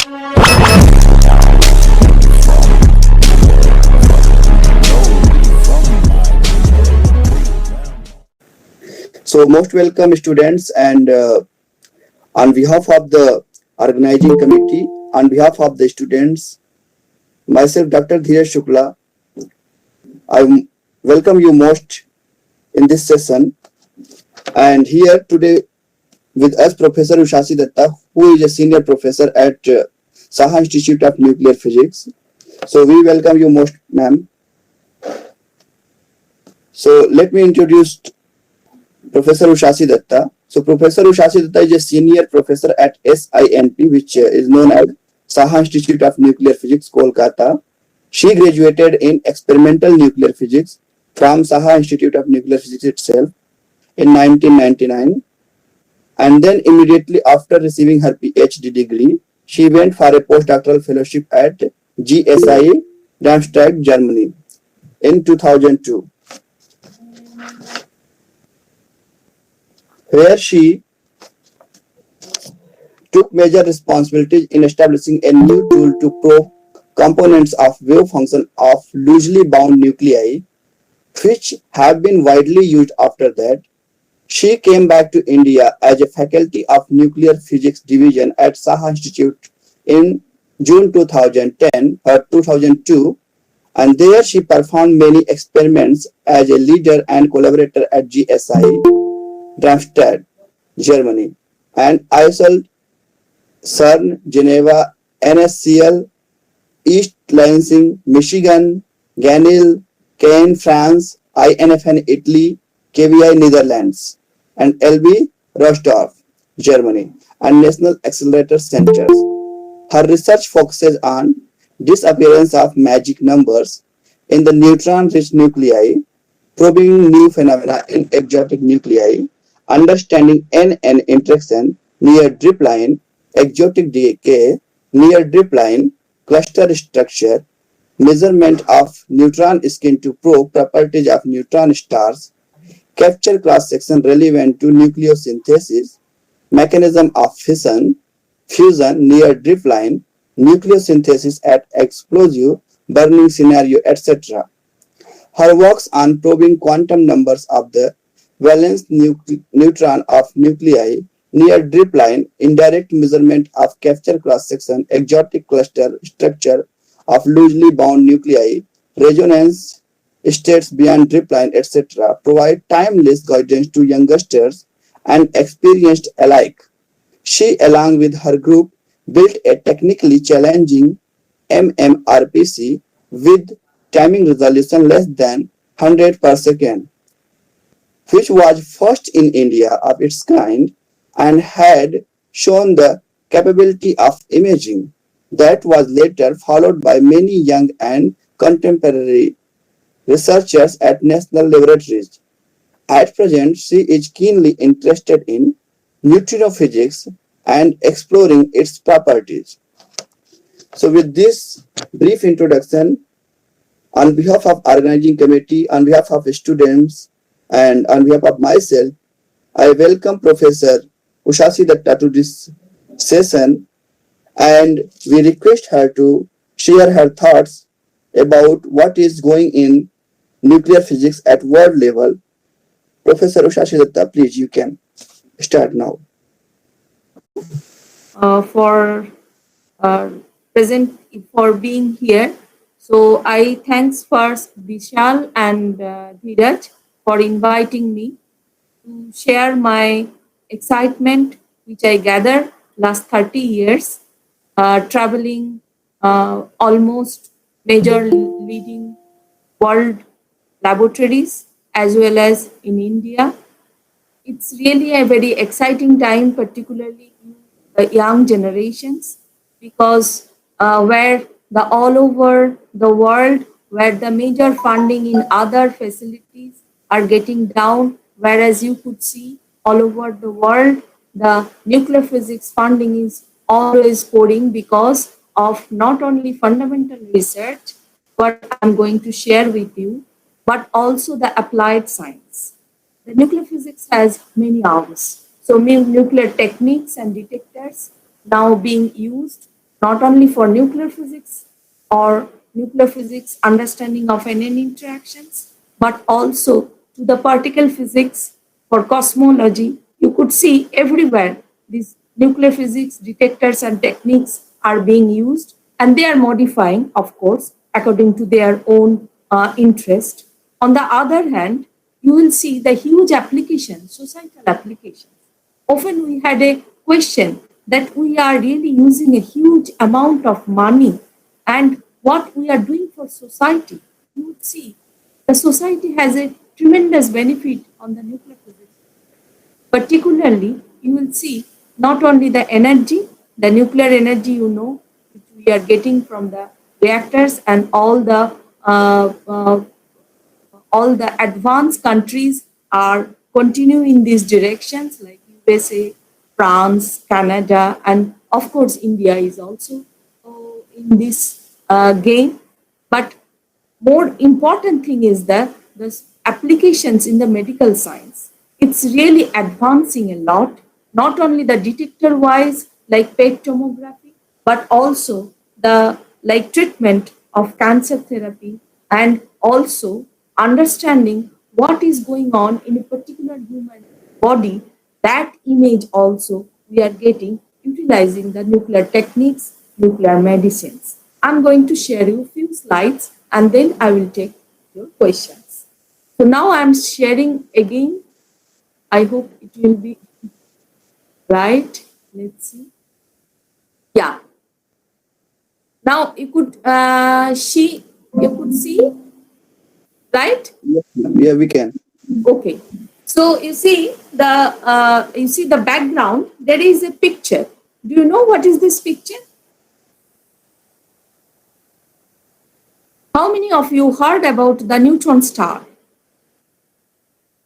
So, most welcome, students, and on behalf of the organizing committee, on behalf of the students, myself, Dr. Dheeraj Shukla, I welcome you most in this session. And here today with us, Professor Ushasi Datta, who is a senior professor at Saha Institute of Nuclear Physics. So, we welcome you most, ma'am. So, let me introduce Professor Ushasi Datta. So Professor Ushasi Datta is a senior professor at SINP, which is known as Saha Institute of Nuclear Physics, Kolkata. She graduated in experimental nuclear physics from Saha Institute of Nuclear Physics itself in 1999. And then immediately after receiving her PhD degree, she went for a postdoctoral fellowship at GSI Darmstadt, Germany in 2002, where she took major responsibilities in establishing a new tool to probe components of wave function of loosely bound nuclei, which have been widely used after that. She came back to India as a faculty of nuclear physics division at Saha Institute in June 2010 or 2002, and there she performed many experiments as a leader and collaborator at GSI Darmstadt, Germany, and ISL CERN, Geneva, NSCL, East Lansing, Michigan, Ganil, Caen, France, INFN, Italy, KVI, Netherlands, and LB, Rostorf, Germany, and National Accelerator Centers. Her research focuses on disappearance of magic numbers in the neutron-rich nuclei, probing new phenomena in exotic nuclei, understanding NN interaction near drip line, exotic decay near drip line, cluster structure, measurement of neutron skin to probe properties of neutron stars, capture cross-section relevant to nucleosynthesis, mechanism of fusion near drip line, nucleosynthesis at explosive burning scenario, etc. Her works on probing quantum numbers of the valence neutron of nuclei near drip line, indirect measurement of capture cross-section, exotic cluster structure of loosely bound nuclei, resonance states beyond drip line, etc., provide timeless guidance to youngsters and experienced alike. She, along with her group, built a technically challenging MMRPC with timing resolution less than 100 per second, which was first in India of its kind and had shown the capability of imaging. That was later followed by many young and contemporary researchers at national laboratories. At present, she is keenly interested in neutrino physics and exploring its properties. So with this brief introduction, on behalf of organizing committee, on behalf of students, and on behalf of myself, I welcome Professor Ushasi Datta to this session, and we request her to share her thoughts about what is going in nuclear physics at world level. Professor Ushasi Datta, please, you can start now. For uh, present for being here. So I thanks first Vishal and Dheeraj for inviting me to share my excitement, which I gather last 30 years, traveling almost major leading world laboratories as well as in India. It's really a very exciting time, particularly in the young generations, because where the all over the world, where the major funding in other facilities are getting down, whereas you could see all over the world, the nuclear physics funding is always pouring because of not only fundamental research, what I'm going to share with you, but also the applied science. The nuclear physics has many arms. So nuclear techniques and detectors now being used not only for nuclear physics or nuclear physics understanding of NN interactions, but also to the particle physics for cosmology. You could see everywhere these nuclear physics detectors and techniques are being used, and they are modifying, of course, according to their own interest. On the other hand, you will see the huge applications, societal applications. Often we had a question that we are really using a huge amount of money and what we are doing for society. You would see the society has a tremendous benefit on the nuclear physics. Particularly, you will see not only the nuclear energy, which we are getting from the reactors and all the advanced countries are continuing these directions like USA, France, Canada, and of course India is also in this game. But more important thing is that the applications in the medical science. It's really advancing a lot, not only the detector wise like PET tomography, but also the like treatment of cancer therapy and also understanding what is going on in a particular human body. That image also we are getting utilizing the nuclear techniques, nuclear medicines. I'm going to share you a few slides and then I will take your questions. So now I'm sharing again. I hope it will be right. Let's see. Yeah. Now you could see, right? Yes, ma'am. Yeah, we can. Okay. So you see the background. There is a picture. Do you know what is this picture? How many of you heard about the neutron star?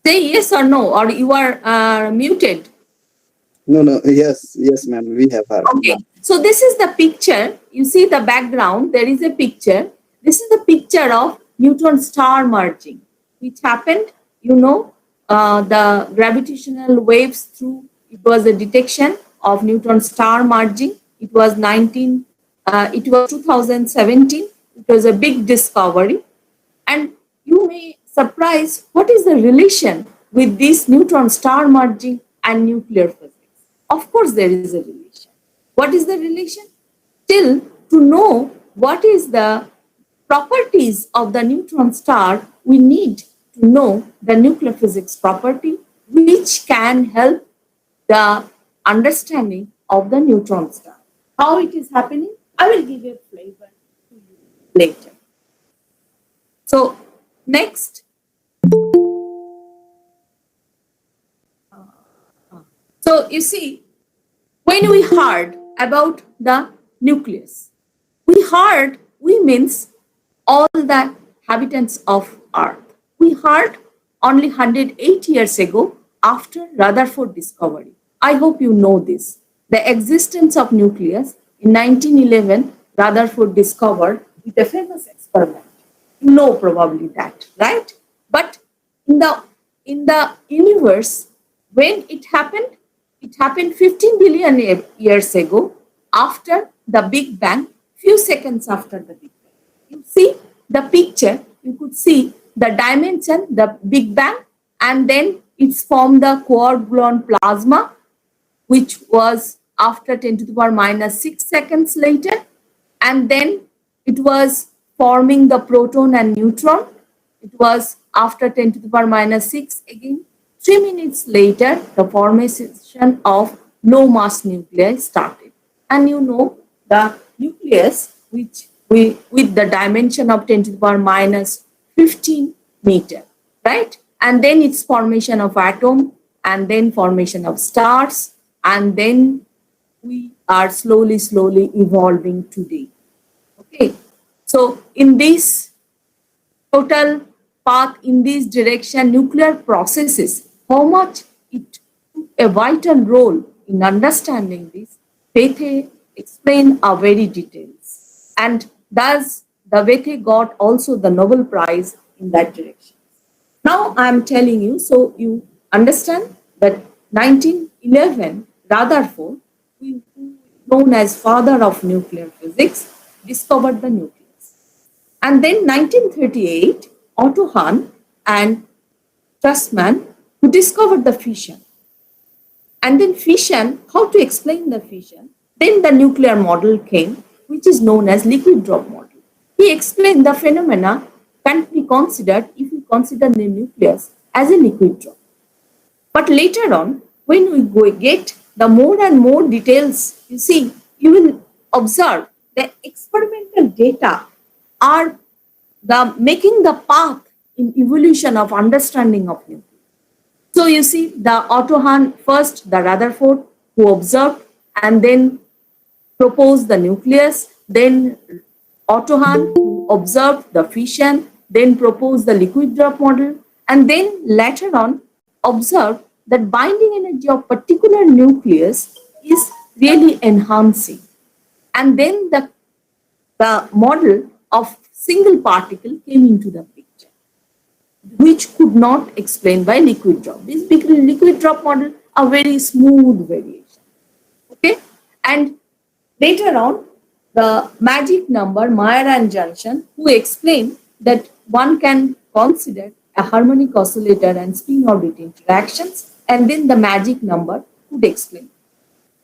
Say yes or no, or you are muted. No, no. Yes, ma'am. We have heard. Okay. So this is the picture. You see the background. There is a picture. This is the picture of neutron star merging, which happened. The gravitational waves through. It was a detection of neutron star merging. It was 2017. It was a big discovery, and you may surprise what is the relation with this neutron star merging and nuclear physics. Of course, there is a relation. What is the relation? Still, to know what is the properties of the neutron star, we need to know the nuclear physics property, which can help the understanding of the neutron star. How it is happening, I will give a flavor to you later. So, next. So, you see, when we heard about the nucleus, we means all the habitants of Earth. We heard only 108 years ago after Rutherford discovery. I hope you know this. The existence of nucleus in 1911, Rutherford discovered with a famous experiment. You know probably that, right? But in the universe, when it happened 15 billion years ago after the Big Bang, few seconds after the Big Bang. You see the picture, you could see the dimension, the Big Bang, and then it's formed the quark gluon plasma, which was after 10 to the power minus 6 seconds later, and then it was forming the proton and neutron. It was after 10 to the power minus 6 again. 3 minutes later, the formation of low mass nuclei started. And you know the nucleus, which with the dimension of 10 to the power minus 15 meter, right? And then its formation of atom, and then formation of stars, and then we are slowly evolving today. Okay, so in this total path, in this direction, nuclear processes, how much it took a vital role in understanding this, Bethe explained are very details. And thus, the Bethe got also the Nobel Prize in that direction. Now I am telling you, so you understand that 1911, Rutherford, who known as father of nuclear physics, discovered the nucleus. And then 1938, Otto Hahn and Strassmann, who discovered the fission. And then fission, how to explain the fission? Then the nuclear model came, which is known as liquid drop model. He explained the phenomena can be considered if you consider the nucleus as a liquid drop. But later on, when we get the more and more details, you see, you will observe the experimental data are making the path in evolution of understanding of nucleus. So you see, the Otto Hahn first, the Rutherford, who observed and then proposed the nucleus, then Otto Hahn, who observed the fission, then proposed the liquid drop model, and then later on observed that binding energy of particular nucleus is really enhancing. And then the model of single particle came into the picture, which could not explain by liquid drop. This liquid drop model are very smooth variation. Okay, and later on, the magic number Mayer and Johnson, who explained that one can consider a harmonic oscillator and spin orbit interactions, and then the magic number could explain.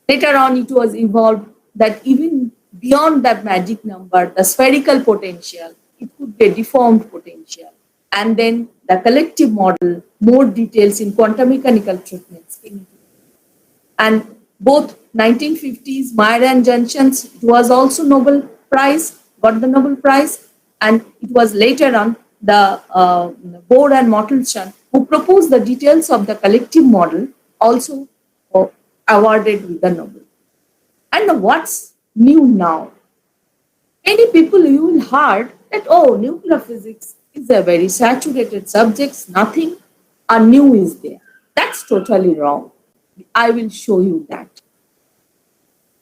Later on, it was evolved that even beyond that magic number, the spherical potential, it could be a deformed potential. And then the collective model, more details in quantum mechanical treatments came into it. And both 1950s, Mayer and Johnson's, it was also Nobel Prize, got the Nobel Prize, and it was later on the Bohr and Mortelson, who proposed the details of the collective model, also awarded with the Nobel. And what's new now? Many people you will heard that, oh, nuclear physics is a very saturated subject, nothing new is there. That's totally wrong. I will show you that.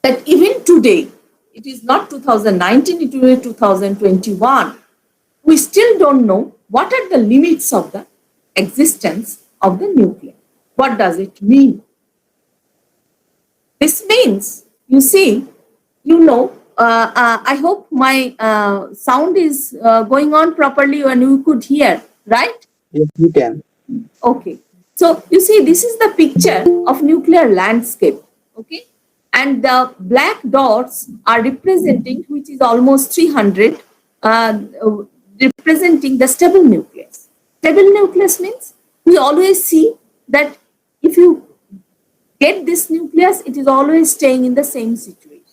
That even today, it is not 2019, it will be 2021. We still don't know what are the limits of the existence of the nucleus. What does it mean? This means, you see, I hope my sound is going on properly and you could hear, right? Yes, you can. Okay. So you see, this is the picture of nuclear landscape. Okay. And the black dots are representing, which is almost 300, representing the stable nucleus. Stable nucleus means we always see that if you get this nucleus, it is always staying in the same situation.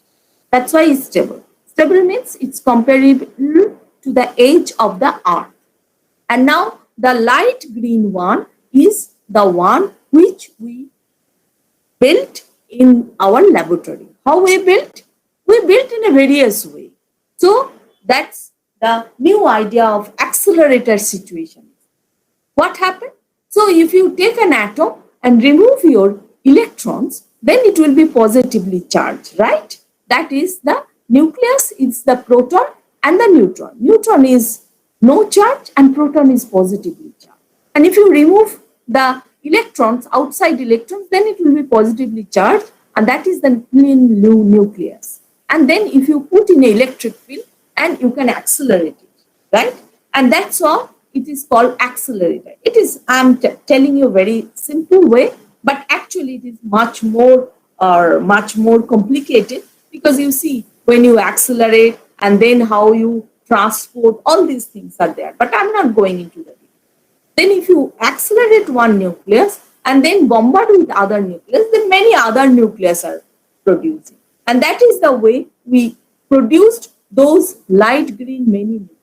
That's why it's stable. Stable means it's comparable to the age of the Earth. And now the light green one is the one which we built in our laboratory. How we built? We built in a various way. So that's the new idea of accelerator situation. What happened? So if you take an atom and remove your electrons, then it will be positively charged, right? That is the nucleus, it's the proton and the neutron. Neutron is no charge and proton is positively charged. And if you remove the electrons, outside electrons, then it will be positively charged, and that is the clean nucleus. And then if you put in an electric field, and you can accelerate it, right? And that's all it is called accelerator. It is, I'm telling you, very simple way, but actually it is much more complicated, because you see, when you accelerate and then how you transport, all these things are there. But I'm not going into that. Then if you accelerate one nucleus and then bombard with other nucleus, then many other nucleus are producing. And that is the way we produced those light green many nuclei.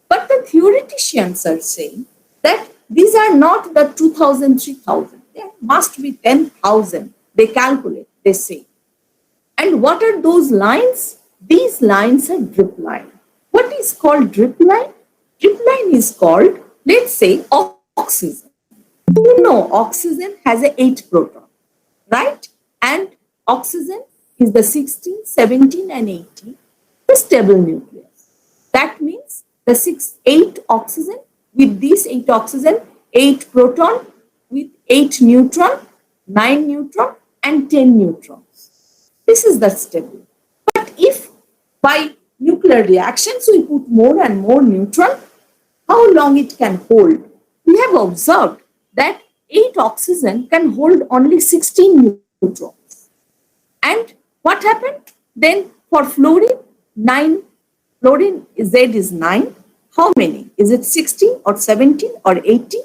But the theoreticians are saying that these are not the 2000, 3000. There must be 10,000. They calculate, they say. And what are those lines? These lines are drip line. What is called drip line? Drip line is called, let's say, oxygen. You know, oxygen has 8 proton, right? And oxygen is the 16, 17, and 18, the stable nucleus. That means the 8 oxygen, with these 8 oxygen, 8 proton, with 8 neutron, 9 neutron, and 10 neutrons. This is the stable. But if by nuclear reactions we put more and more neutron, how long it can hold? We have observed that 8 oxygen can hold only 16 neutrons. And what happened? Then for fluorine, 9, fluorine Z is 9. How many? Is it 16 or 17 or 80?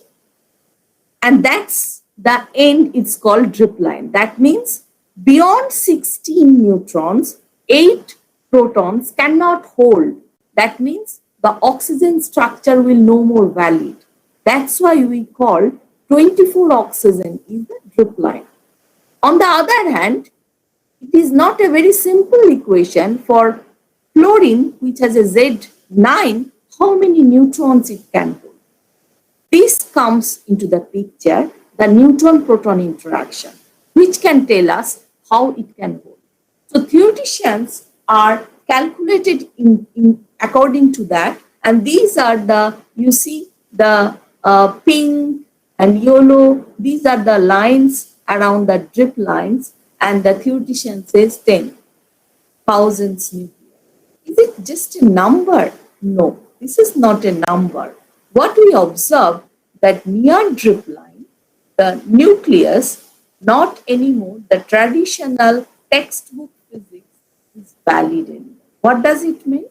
And that's the end, it's called drip line. That means beyond 16 neutrons, 8 protons cannot hold. That means the oxygen structure will no more valid. That's why we call 24 oxygen is the drip line. On the other hand, it is not a very simple equation for fluorine, which has a Z9, how many neutrons it can hold. This comes into the picture, the neutron-proton interaction, which can tell us how it can hold. So theoreticians are calculated in according to that, and these are the, you see the pink and yellow, these are the lines around the drip lines, and the theoretician says 10 thousands nuclei. Is it just a number? No, this is not a number. What we observe that near drip line, the nucleus, not anymore the traditional textbook physics is valid anymore. What does it mean?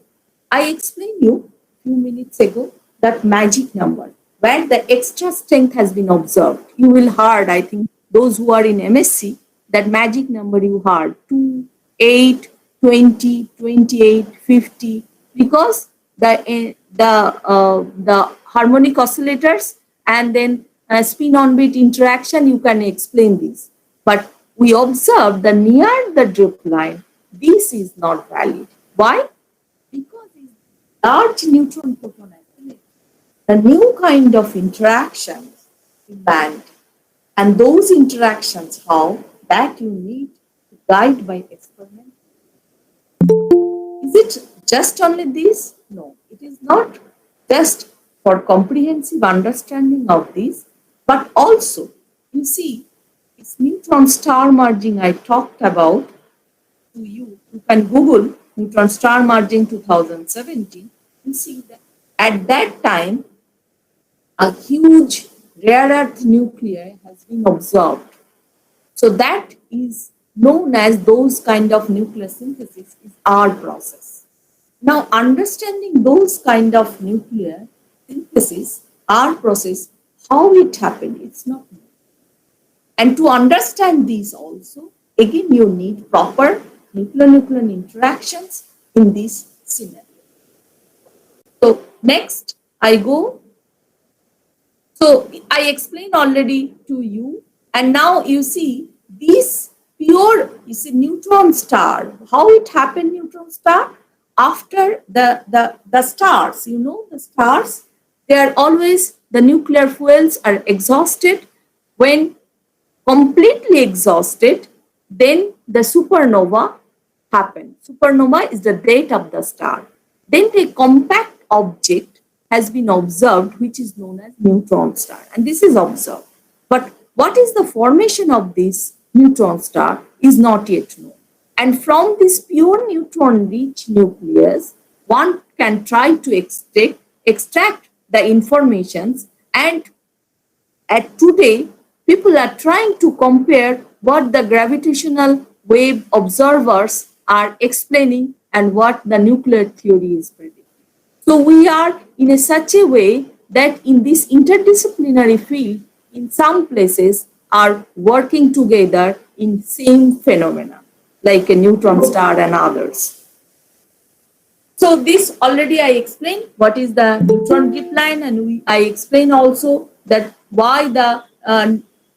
I explained you a few minutes ago that magic number where the extra strength has been observed. You will heard, I think, those who are in MSc, that magic number you heard 2, 8, 20, 28, 50, because the harmonic oscillators and then spin on bit interaction, you can explain this. But we observe the near the drip line, this is not valid. Why? Because it's large neutron proton accelerator, the new kind of interactions demand, and those interactions, how that you need to guide by experiment. Is it just only this? No, it is not just for comprehensive understanding of this, but also, you see, it's neutron star merging I talked about to you. You can Google neutron star merging 2017. You see that at that time, a huge rare earth nuclei has been observed. So that is known as those kind of nucleosynthesis is our process. Now, understanding those kind of nuclear synthesis, our process, how it happened, it's not known. And to understand these also, again, you need proper nuclear-nuclear interactions in this scenario. So next, I go. So I explained already to you, and now you see this pure, you see neutron star, how it happened neutron star? After the stars, you know the stars, they are always, the nuclear fuels are exhausted. When completely exhausted, then the supernova happened. Supernova is the date of the star. Then a compact object has been observed, which is known as neutron star, and this is observed. But what is the formation of this neutron star is not yet known. And from this pure neutron-rich nucleus, one can try to extract the informations, and at today, people are trying to compare what the gravitational wave observers are explaining and what the nuclear theory is predicting. So we are in such a way that in this interdisciplinary field, in some places are working together in same phenomena, like a neutron star and others. So this already I explained what is the neutron drip line, and I explained also that why the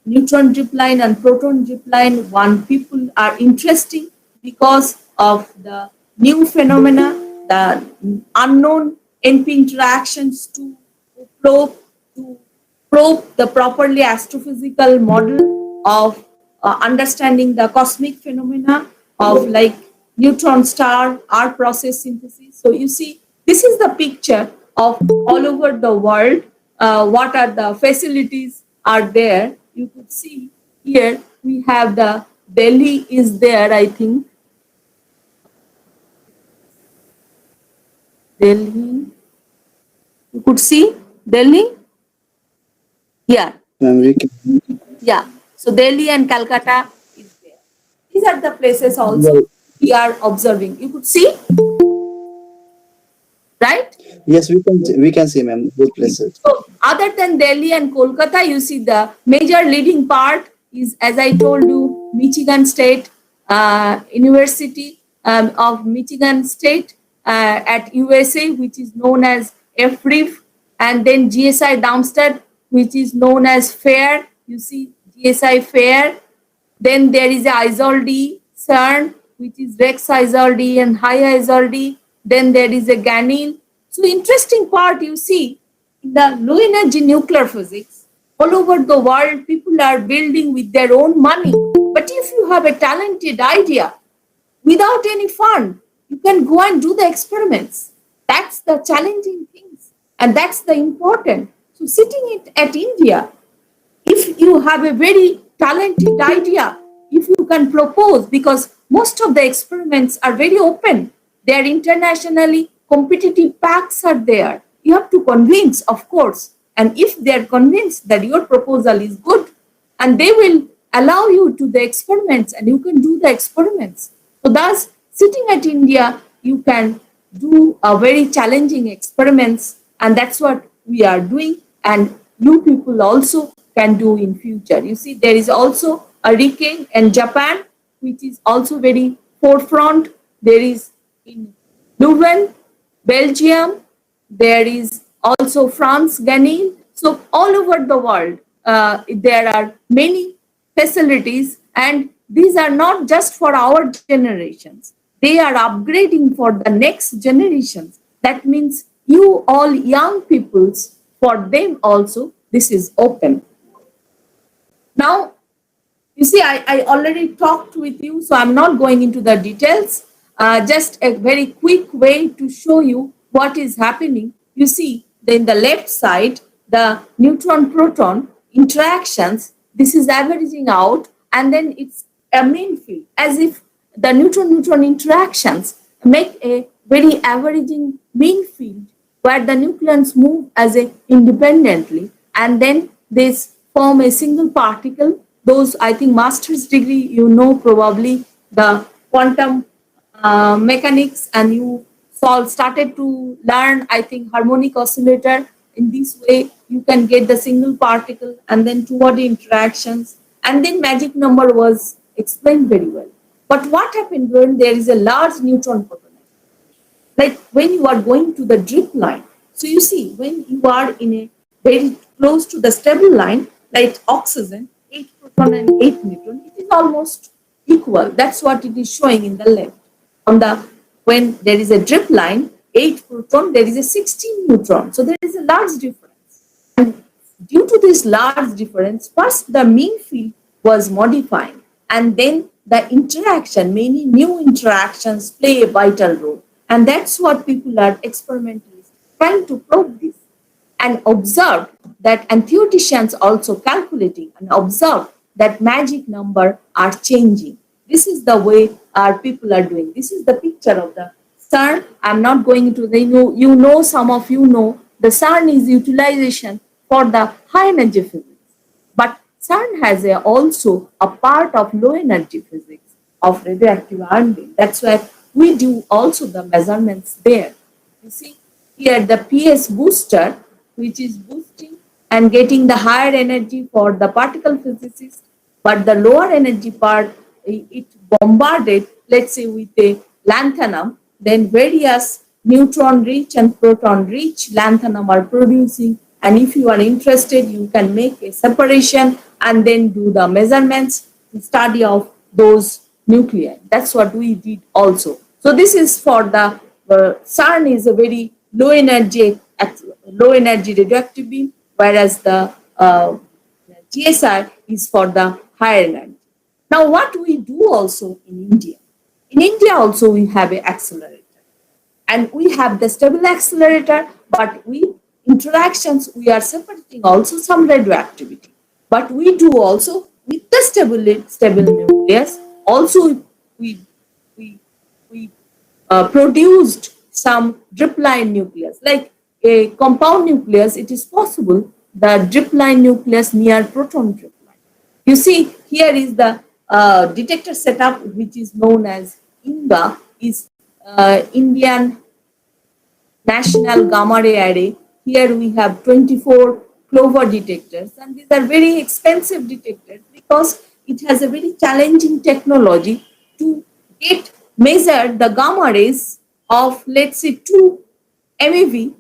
neutron drip line and proton drip line, one people are interesting because of the new phenomena, the unknown NP interactions to probe the properly astrophysical model of understanding the cosmic phenomena of like neutron star, our process synthesis. So you see, this is the picture of all over the world, what are the facilities are there. You could see here we have the Delhi is there, I think, Delhi. You could see Delhi. Yeah, Ma'am, we can. yeah. So Delhi and Calcutta is there. These are the places also Well, we are observing. You could see, right? yes, we can. We can see, ma'am, both places. So other than Delhi and Kolkata, you see the major leading part is, as I told you, Michigan State University of Michigan State at USA, which is known as FRIF, and then GSI Darmstadt, which is known as FAIR. You see GSI FAIR. Then there is a Isolde, CERN, which is Rex Isolde and High Isolde. Then there is a Ganil. So interesting part you see in the low energy nuclear physics, all over the world, people are building with their own money. But if you have a talented idea, without any fund, you can go and do the experiments. That's the challenging things, and that's the important. So sitting at India, if you have a very talented idea, if you can propose, because most of the experiments are very open, they are internationally competitive packs are there. You have to convince, of course, and if they are convinced that your proposal is good, and they will allow you to the experiments, and you can do the experiments. So thus, sitting at India, you can do a very challenging experiments, and that's what we are doing, and you people also can do in future. You see, there is also a RIKEN in Japan, which is also very forefront. There is in Leuven, Belgium. There is also France, Ganil. So all over the world, there are many facilities, and these are not just for our generations. They are upgrading for the next generations. That means you all young peoples, for them also, this is open. Now, you see, I already talked with you, so I'm not going into the details. Just a very quick way to show you what is happening. You see, in the left side, the neutron-proton interactions, this is averaging out, and then it's a mean field, as if the neutron-neutron interactions make a very averaging mean field where the nucleons move as a independently, and then they form a single particle. Those, I think, master's degree, you know, probably the quantum mechanics, and you started to learn, I think, harmonic oscillator. In this way, you can get the single particle and then two-body interactions, and then magic number was explained very well. But what happened when there is a large neutron proton? Like when you are going to the drip line. So you see, when you are in a very close to the stable line, like oxygen, 8 proton and 8 neutron, it is almost equal. That's what it is showing in the left. On the when there is a drip line, 8 proton, there is a 16 neutron. So there is a large difference. And due to this large difference, first the mean field was modifying, and then the interaction, many new interactions play a vital role. And that's what people are experimentally trying to probe this, and observed that, and theoreticians also calculating and observed that magic number are changing. This is the way our people are doing. This is the picture of the CERN. I'm not going into the, you know, some of you know, the CERN is utilization for the high energy physics. But CERN has also a part of low energy physics of radioactive ion beam. That's why we do also the measurements there. You see here the PS booster, which is boosting and getting the higher energy for the particle physicist, but the lower energy part, it bombarded, let's say, with a lanthanum, then various neutron rich and proton rich lanthanum are producing. And if you are interested, you can make a separation and then do the measurements, the study of those nuclei. That's what we did also. So this is for the CERN is a very low energy radioactive beam, whereas the GSI is for the higher energy. Now, what we do also in India? In India also we have an accelerator, and we have the stable accelerator, but we interactions, we are separating also some radioactivity. But we do also with the stable nucleus, also we produced some drip line nucleus. Like a compound nucleus, it is possible the drip line nucleus near proton drip line. You see, here is the detector setup, which is known as INGA, is Indian National Gamma Ray Array. Here we have 24 Clover detectors, and these are very expensive detectors because it has a very challenging technology to get measure the gamma rays of, let's say, 2 MeV,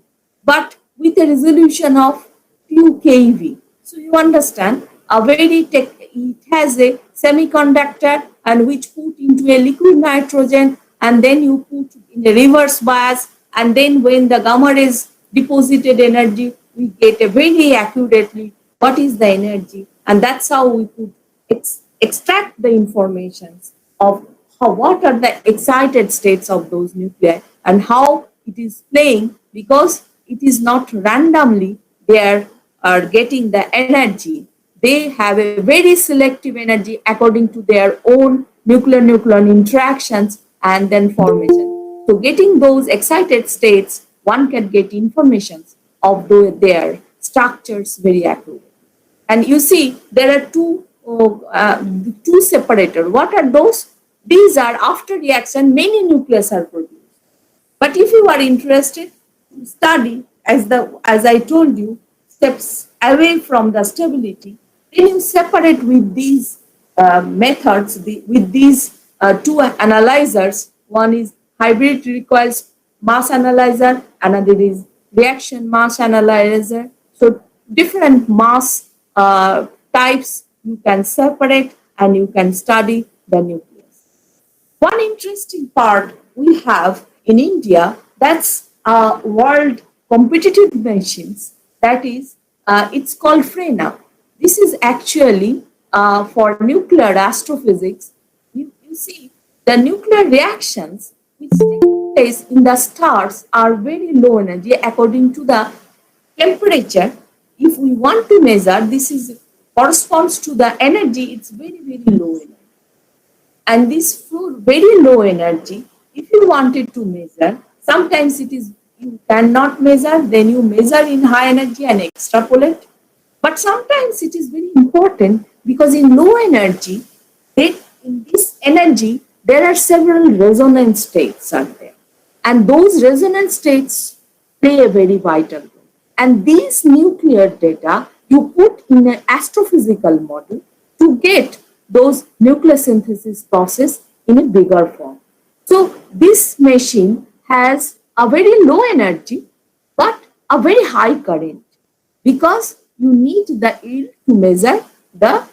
but with a resolution of 2 keV. So you understand, it has a semiconductor and which put into a liquid nitrogen, and then you put in a reverse bias, and then when the gamma rays deposited energy, we get a very accurately what is the energy, and that's how we could extract the informations of what are the excited states of those nuclei and how it is playing, because it is not randomly they are getting the energy. They have a very selective energy according to their own nuclear-nuclear interactions and then formation. So getting those excited states, one can get informations of their structures very accurately. And you see, there are two separators. What are those? These are after reaction, many nucleus are produced. But if you are interested to study, as I told you, steps away from the stability, then you separate with these methods, with these two analyzers. One is hybrid recoil mass analyzer, another is reaction mass analyzer. So different mass types you can separate and you can study the nucleus. One interesting part we have in India, that's world competitive machines, that is, it's called FRENA. This is actually for nuclear astrophysics. You see, the nuclear reactions which take place in the stars are very low energy according to the temperature. If we want to measure, this is corresponds to the energy, it's very, very low energy. And this very low energy, if you wanted to measure, sometimes it is you cannot measure, then you measure in high energy and extrapolate. But sometimes it is very important because in low energy, in this energy, there are several resonance states are there. And those resonance states play a very vital role. And these nuclear data you put in an astrophysical model to get those nucleosynthesis process in a bigger form. So this machine has a very low energy but a very high current, because you need the yield to measure the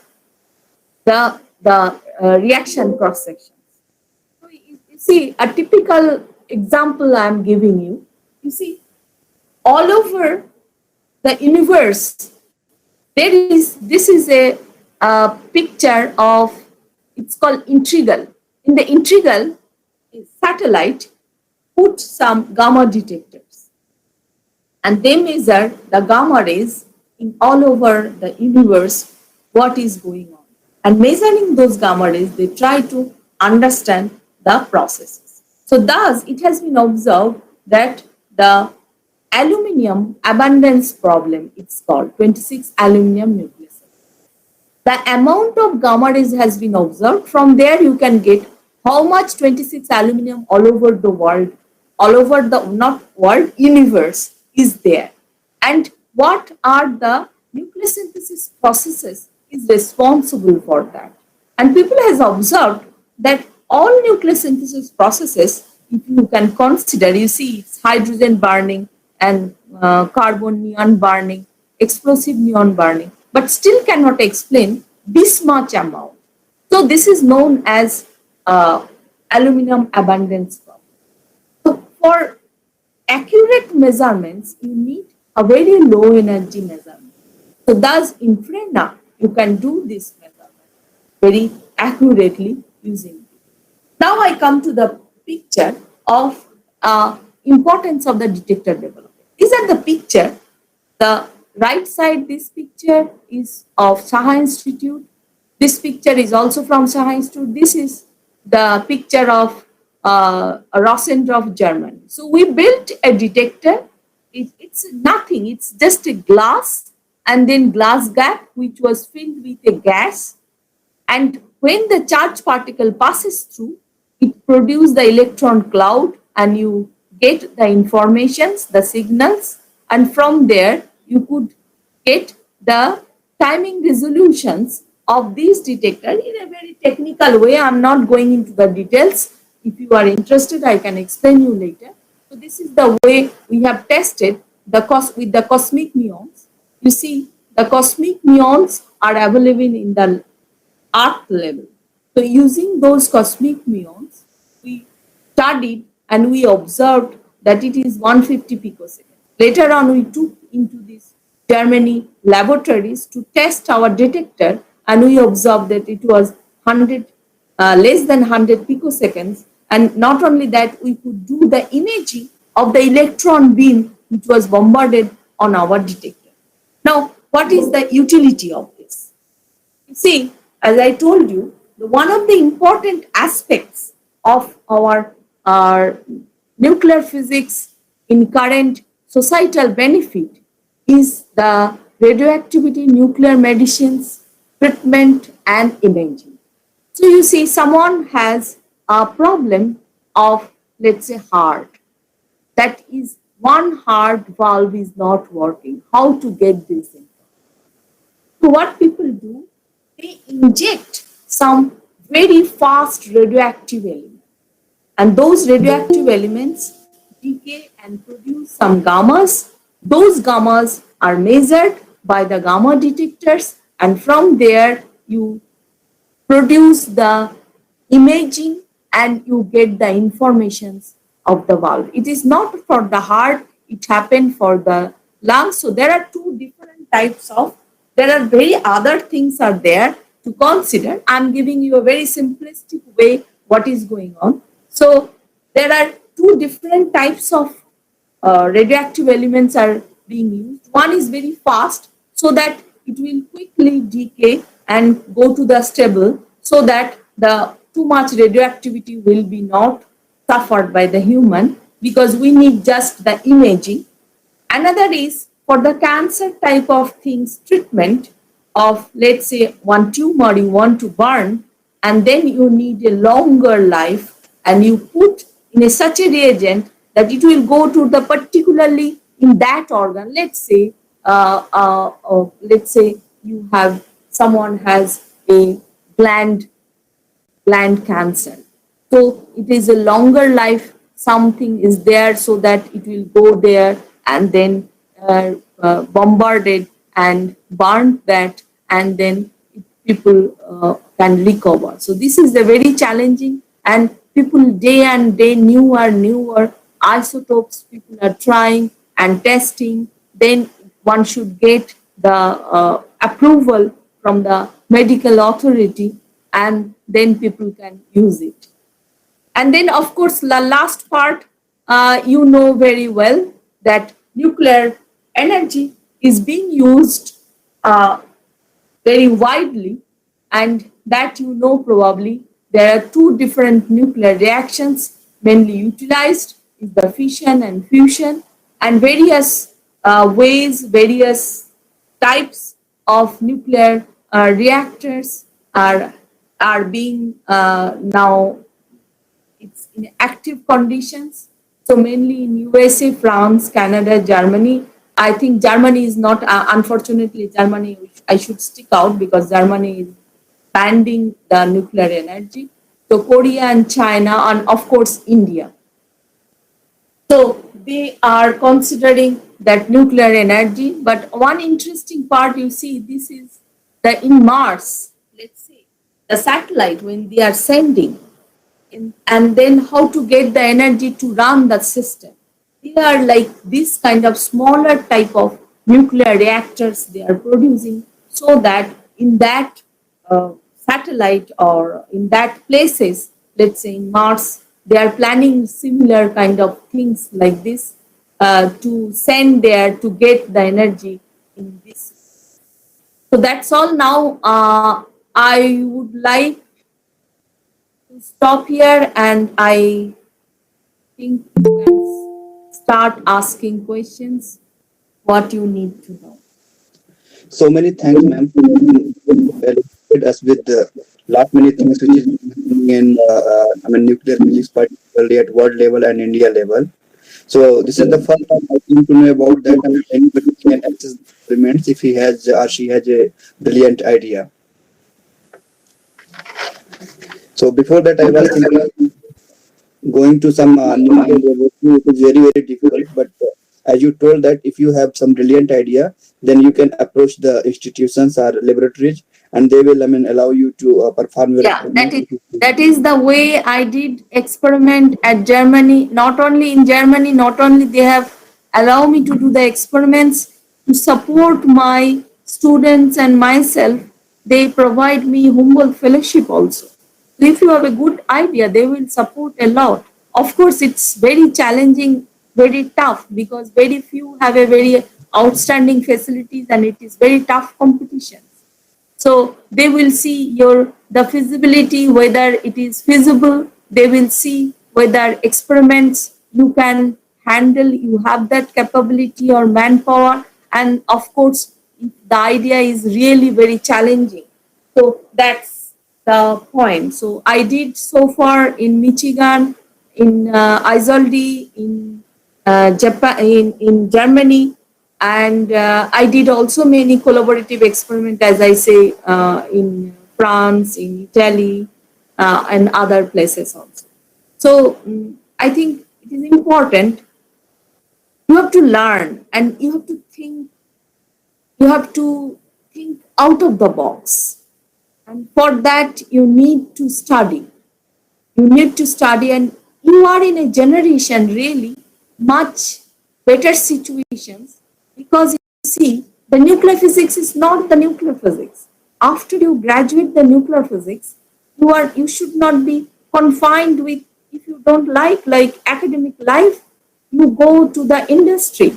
reaction cross sections. So you see a typical example I am giving you. You see, all over the universe, this is a picture of, it's called integral. In the integral satellite, put some gamma detectors, and they measure the gamma rays in all over the universe, what is going on. And measuring those gamma rays, they try to understand the processes. So thus, it has been observed that the aluminum abundance problem, it's called 26 aluminum nucleus. The amount of gamma rays has been observed. From there, you can get how much 26 aluminum all over the world, all over the, not world, universe is there. And what are the nucleosynthesis processes is responsible for that. And people has observed that all nucleosynthesis processes, if you can consider, you see it's hydrogen burning and carbon neon burning, explosive neon burning, but still cannot explain this much amount. So this is known as aluminum abundance problem. So for accurate measurements, you need a very low energy measurement. So thus in FRENA, you can do this measurement very accurately using it. Now I come to the picture of importance of the detector development. These are the picture. The right side, this picture is of Saha Institute. This picture is also from Saha Institute. This is the picture of Rossendorf, Germany. So we built a detector. It's nothing. It's just a glass and then glass gap which was filled with a gas, and when the charge particle passes through, it produces the electron cloud and you get the informations, the signals, and from there you could get the timing resolutions of these detectors in a very technical way. I'm not going into the details. If you are interested, I can explain you later. So this is the way we have tested with the cosmic muons. You see, the cosmic muons are available in the Earth level. So using those cosmic muons, we studied and we observed that it is 150 picoseconds. Later on, we took into these Germany laboratories to test our detector, and we observed that it was 100, less than 100 picoseconds. And not only that, we could do the imaging of the electron beam which was bombarded on our detector. Now, what is the utility of this? You see, as I told you, one of the important aspects of our nuclear physics in current societal benefit is the radioactivity, nuclear medicines, treatment, and imaging. So you see, someone has a problem of, let's say, heart. That is, one heart valve is not working. How to get this in? So what people do, they inject some very fast radioactive element, and those radioactive elements decay and produce some gammas. Those gammas are measured by the gamma detectors, and from there you produce the imaging and you get the informations of the valve. It is not for the heart, it happened for the lungs. So there are two different types of, there are very other things are there to consider. I'm giving you a very simplistic way what is going on. So there are two different types of radioactive elements are being used. One is very fast so that it will quickly decay and go to the stable so that the too much radioactivity will be not suffered by the human, because we need just the imaging. Another is for the cancer type of things, treatment of, let's say, one tumor you want to burn, and then you need a longer life, and you put in such a reagent that it will go to the particularly in that organ. Let's say you have, someone has a gland cancer. So it is a longer life, something is there so that it will go there and then bombarded and burnt that, and then people can recover. So this is a very challenging, and people day and day newer isotopes people are trying and testing. Then one should get the approval from the medical authority, and then people can use it. And then, of course, the last part, you know very well that nuclear energy is being used very widely, and that you know probably there are two different nuclear reactions mainly utilized, is the fission and fusion, and various ways, various types of nuclear reactors are being now, it's in active conditions. So mainly in USA, France, Canada, Germany. I think Germany is not, unfortunately, Germany, I should stick out because Germany is banning the nuclear energy. So Korea and China, and of course India. So they are considering that nuclear energy. But one interesting part, you see, this is the in Mars, let's say, the satellite when they are sending, and then how to get the energy to run the system. They are like this kind of smaller type of nuclear reactors they are producing, so that in that satellite or in that places, let's say in Mars, they are planning similar kind of things like this to send there to get the energy in this. So that's all. Now I would like to stop here, and I think you can start asking questions what you need to know. So many thanks, ma'am, for elaborated us with the lot many things which is happening in nuclear physics, particularly at world level and India level. So this is the first time I came to know about that. I mean, anybody can access the experiments if he has or she has a brilliant idea. So before that, I was thinking going to some nuclear laboratory. It is very very difficult, but as you told that if you have some brilliant idea, then you can approach the institutions or laboratories, and they will allow you to perform your Yeah, experiment. that is the way I did experiment at Germany. Not only in Germany, not only they have allowed me to do the experiments to support my students and myself, they provide me Humboldt Fellowship also. So if you have a good idea, they will support a lot. Of course, it's very challenging, very tough because very few have a very outstanding facilities and it is very tough competition. So they will see your the feasibility, whether it is feasible. They will see whether experiments you can handle, you have that capability or manpower. And of course, if the idea is really very challenging. So that's the point. So I did so far in Michigan, in Isolde, in Japan, in Germany, and I did also many collaborative experiments, as I say, in France, in Italy, and other places also. So I think it is important. You have to learn, and you have to think out of the box, and for that you need to study. You need to study, and you are in a generation really much better situations because you see the nuclear physics is not the nuclear physics. After you graduate the nuclear physics, you should not be confined with, if you don't like academic life, you go to the industry.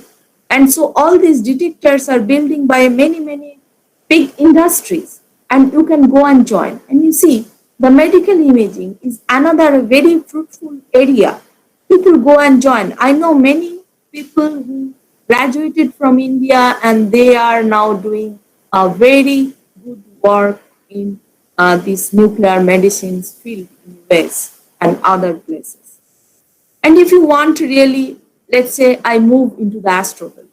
And so all these detectors are building by many big industries, and you can go and join. And you see, the medical imaging is another very fruitful area. People go and join. I know many people who graduated from India and they are now doing a very good work in this nuclear medicines field in US and other places. And if you want to really, let's say I move into the astrophysics,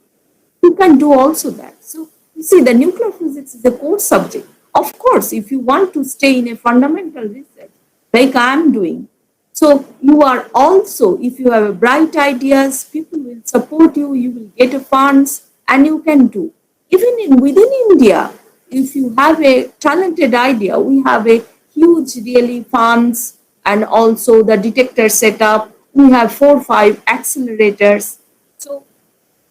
you can do also that. So you see, the nuclear physics is a core subject. Of course, if you want to stay in a fundamental research, like I am doing, so you are also, if you have a bright ideas, people will support you, you will get a funds, and you can do. Even within India, if you have a talented idea, we have a huge really funds and also the detector setup. We have 4 5 accelerators. So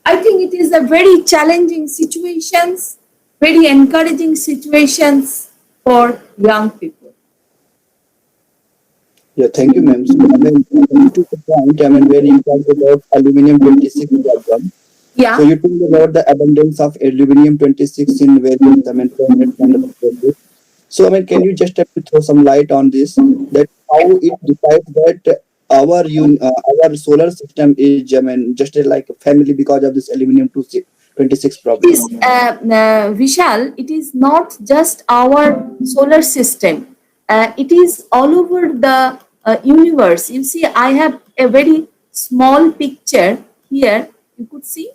I think it is a very challenging situations, very encouraging situations for young people. Yeah, thank you, ma'am. So, coming to the point, when you talked about aluminum 26 problem, so Yeah. you told about the abundance of aluminum 26 in various, planets and other places. So, can you just have to throw some light on this? That how it decides that our solar system is, just like a family because of this aluminum 26 It is, problem. Vishal, it is not just our solar system. It is all over the universe. You see, I have a very small picture here. You could see.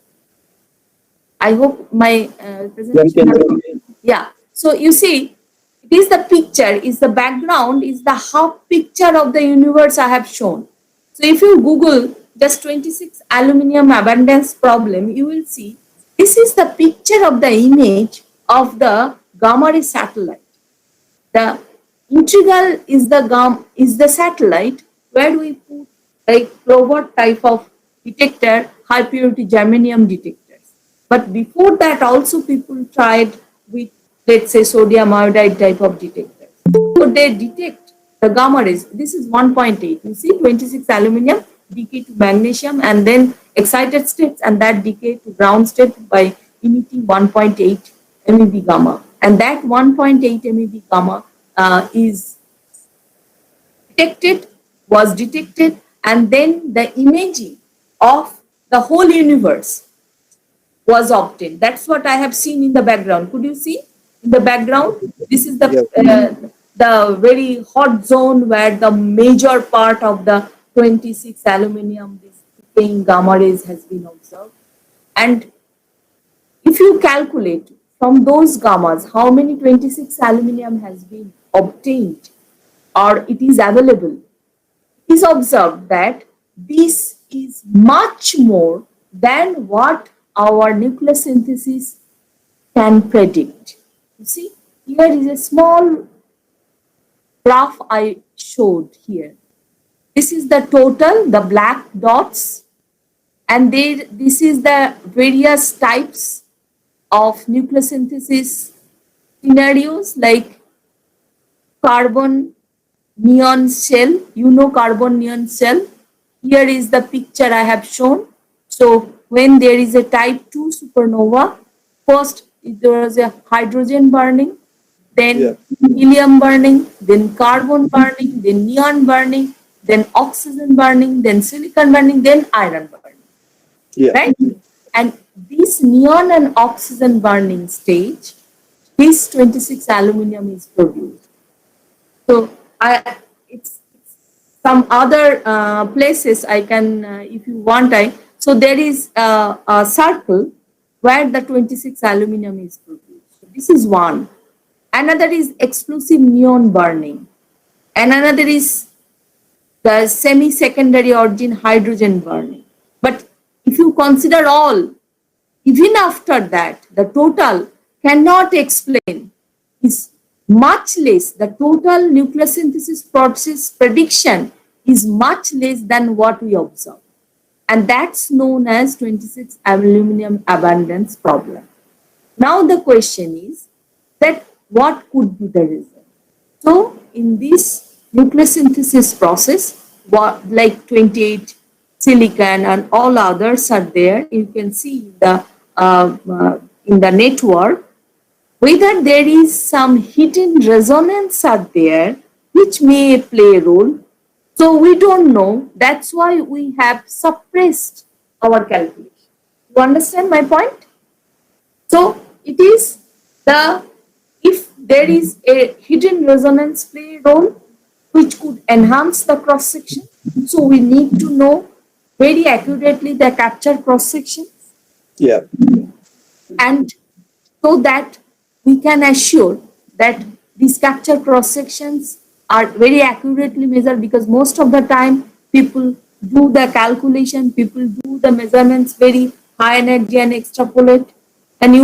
I hope my One presentation. can Yeah. So you see, it is the picture, is the background, is the half picture of the universe I have shown. So if you Google just 26 aluminum abundance problem, you will see this is the picture of the image of the gamma ray satellite. The integral is the satellite where we put like robot type of detector, high purity germanium detectors. But before that, also people tried with, let's say, sodium iodide type of detectors. So they detect the gamma rays. This is 1.8. You see, 26 aluminum decay to magnesium and then excited states, and that decay to ground state by emitting 1.8 MeV gamma. And that 1.8 MeV gamma is detected, was detected, and then the imaging of the whole universe was obtained. That's what I have seen in the background. Could you see in the background? This is Yeah. the very hot zone where the major part of the 26 aluminum, this decaying gamma rays has been observed. And if you calculate from those gammas how many 26 aluminum has been obtained or it is available, it is observed that this is much more than what our nucleosynthesis can predict. You see, here is a small graph I showed here. This is the total, the black dots, and this is the various types of nucleosynthesis scenarios like carbon neon shell. You know carbon neon shell. Here is the picture I have shown. So when there is a type 2 supernova, first there was a hydrogen burning, then Yeah. helium burning, then carbon burning, then neon burning, then oxygen burning, then silicon burning, then iron burning, Yeah. right? And this neon and oxygen burning stage, this 26 aluminum is produced. So it's some other places I can, if you want, so there is a circle where the 26 aluminum is produced. So this is one. Another is explosive neon burning, and another is the semi-secondary origin hydrogen burning. But if you consider all, even after that, the total cannot explain, is much less. The total nucleosynthesis process prediction is much less than what we observe. And that's known as 26 aluminum abundance problem. Now the question is that what could be the reason? So in this nucleosynthesis process, like 28 silicon and all others are there, you can see in the network whether there is some hidden resonance are there which may play a role. So we don't know. That's why we have suppressed our calculation. You understand my point? So it is if there is a hidden resonance play a role which could enhance the cross section. So we need to know very accurately the capture cross section, Yeah. and so that we can assure that these capture cross sections are very accurately measured, because most of the time people do the calculation, people do the measurements very high energy and extrapolate, and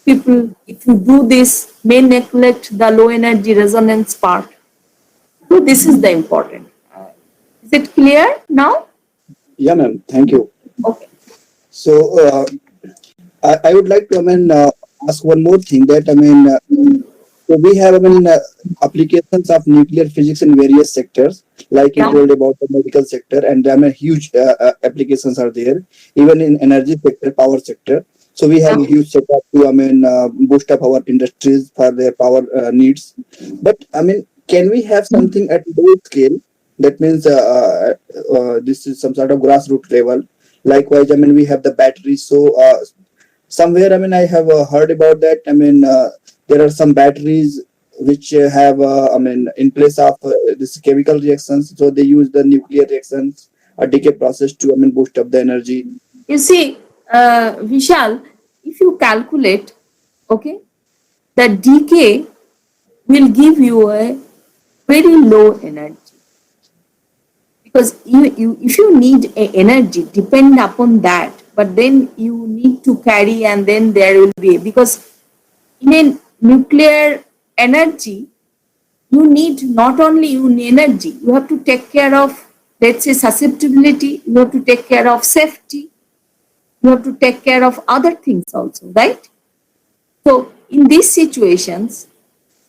people, if you do this, may neglect the low energy resonance part. So this is the important. Is it clear now? Yeah, ma'am. Thank you. Okay. So I would like to ask one more thing that so we have applications of nuclear physics in various sectors, like you Yeah. told about the medical sector, and huge applications are there, even in energy sector, power sector. So we have Yeah. huge setup to boost up our industries for their power needs. But can we have something at low scale? That means this is some sort of grassroots level. Likewise, we have the batteries. So somewhere, I have heard about that. There are some batteries which have, in place of this chemical reactions. So they use the nuclear reactions or decay process to, boost up the energy. You see, Vishal, if you calculate, okay, the decay will give you a very low energy, because if you need a energy, depend upon that, but then you need to carry, and then there will be, because in a nuclear energy, you need not only energy, you have to take care of, let's say, susceptibility, you have to take care of safety, you have to take care of other things also, right? So in these situations,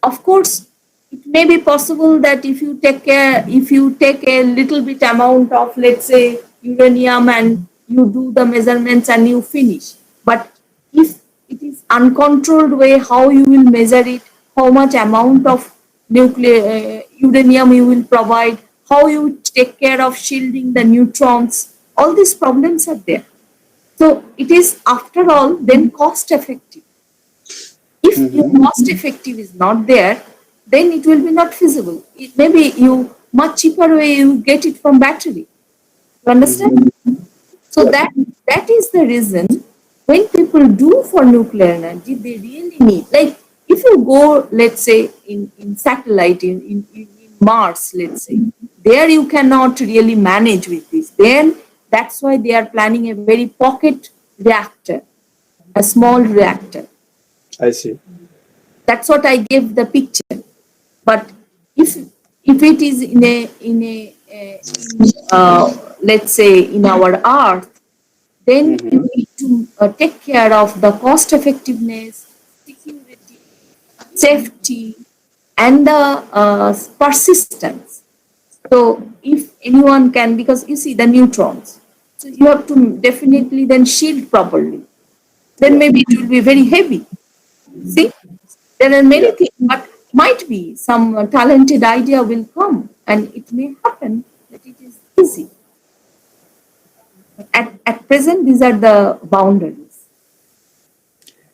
of course, it may be possible that if you take a little bit amount of, let's say, uranium, and you do the measurements and you finish. But if it is uncontrolled way, how you will measure it, how much amount of nuclear uranium you will provide, how you take care of shielding the neutrons. All these problems are there. So it is, after all, then cost effective. If your cost effective is not there, then it will be not feasible. It may be you much cheaper way you get it from battery. You understand? So that is the reason when people do for nuclear energy, they really need, like if you go, let's say in satellite in Mars, let's say, there you cannot really manage with this. Then that's why they are planning a very pocket reactor, a small reactor. I see. That's what I gave the picture. But if it is let's say in our Earth, then you need to take care of the cost effectiveness, security, safety, and the persistence. So if anyone can, because you see the neutrons, so you have to definitely then shield properly. Then maybe it will be very heavy. See, there are many things, but might be some talented idea will come, and it may happen that it is easy. At present, these are the boundaries.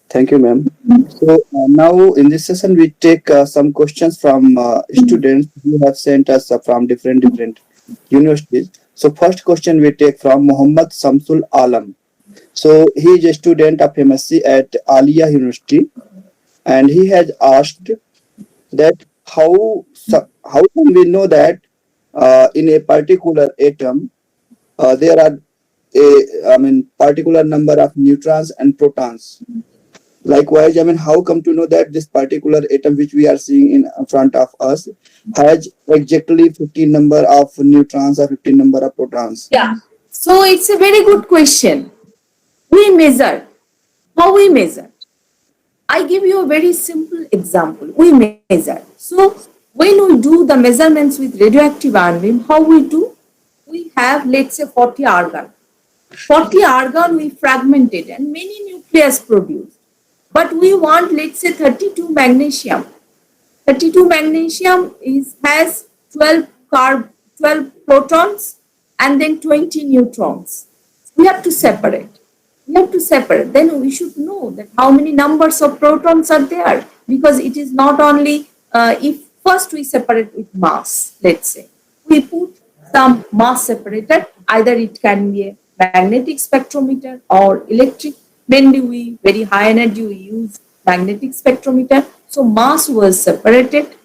Thank you, ma'am. So now in this session, we take some questions from students who have sent us from different universities. So first question we take from Muhammad Samsul Alam. So he is a student of MSc at Alia University, and he has asked that how can we know that in a particular atom there are particular number of neutrons and protons. Likewise, how come to know that this particular atom which we are seeing in front of us has exactly 15 number of neutrons or 15 number of protons? Yeah. So it's a very good question. We measure. How we measure? I give you a very simple example. We measure. So when we do the measurements with radioactive ion beam, how we do? We have, let's say, 40 argon. 40 argon we fragmented and many nucleus produced. But we want, let's say, 32 magnesium. 32 magnesium has 12 protons and then 20 neutrons. We have to separate. Then we should know that how many numbers of protons are there, because it is not only if first we separate with mass, let's say. We put some mass separator, either it can be a magnetic spectrometer or electric. Mainly very high energy, we use magnetic spectrometer. So mass was separated.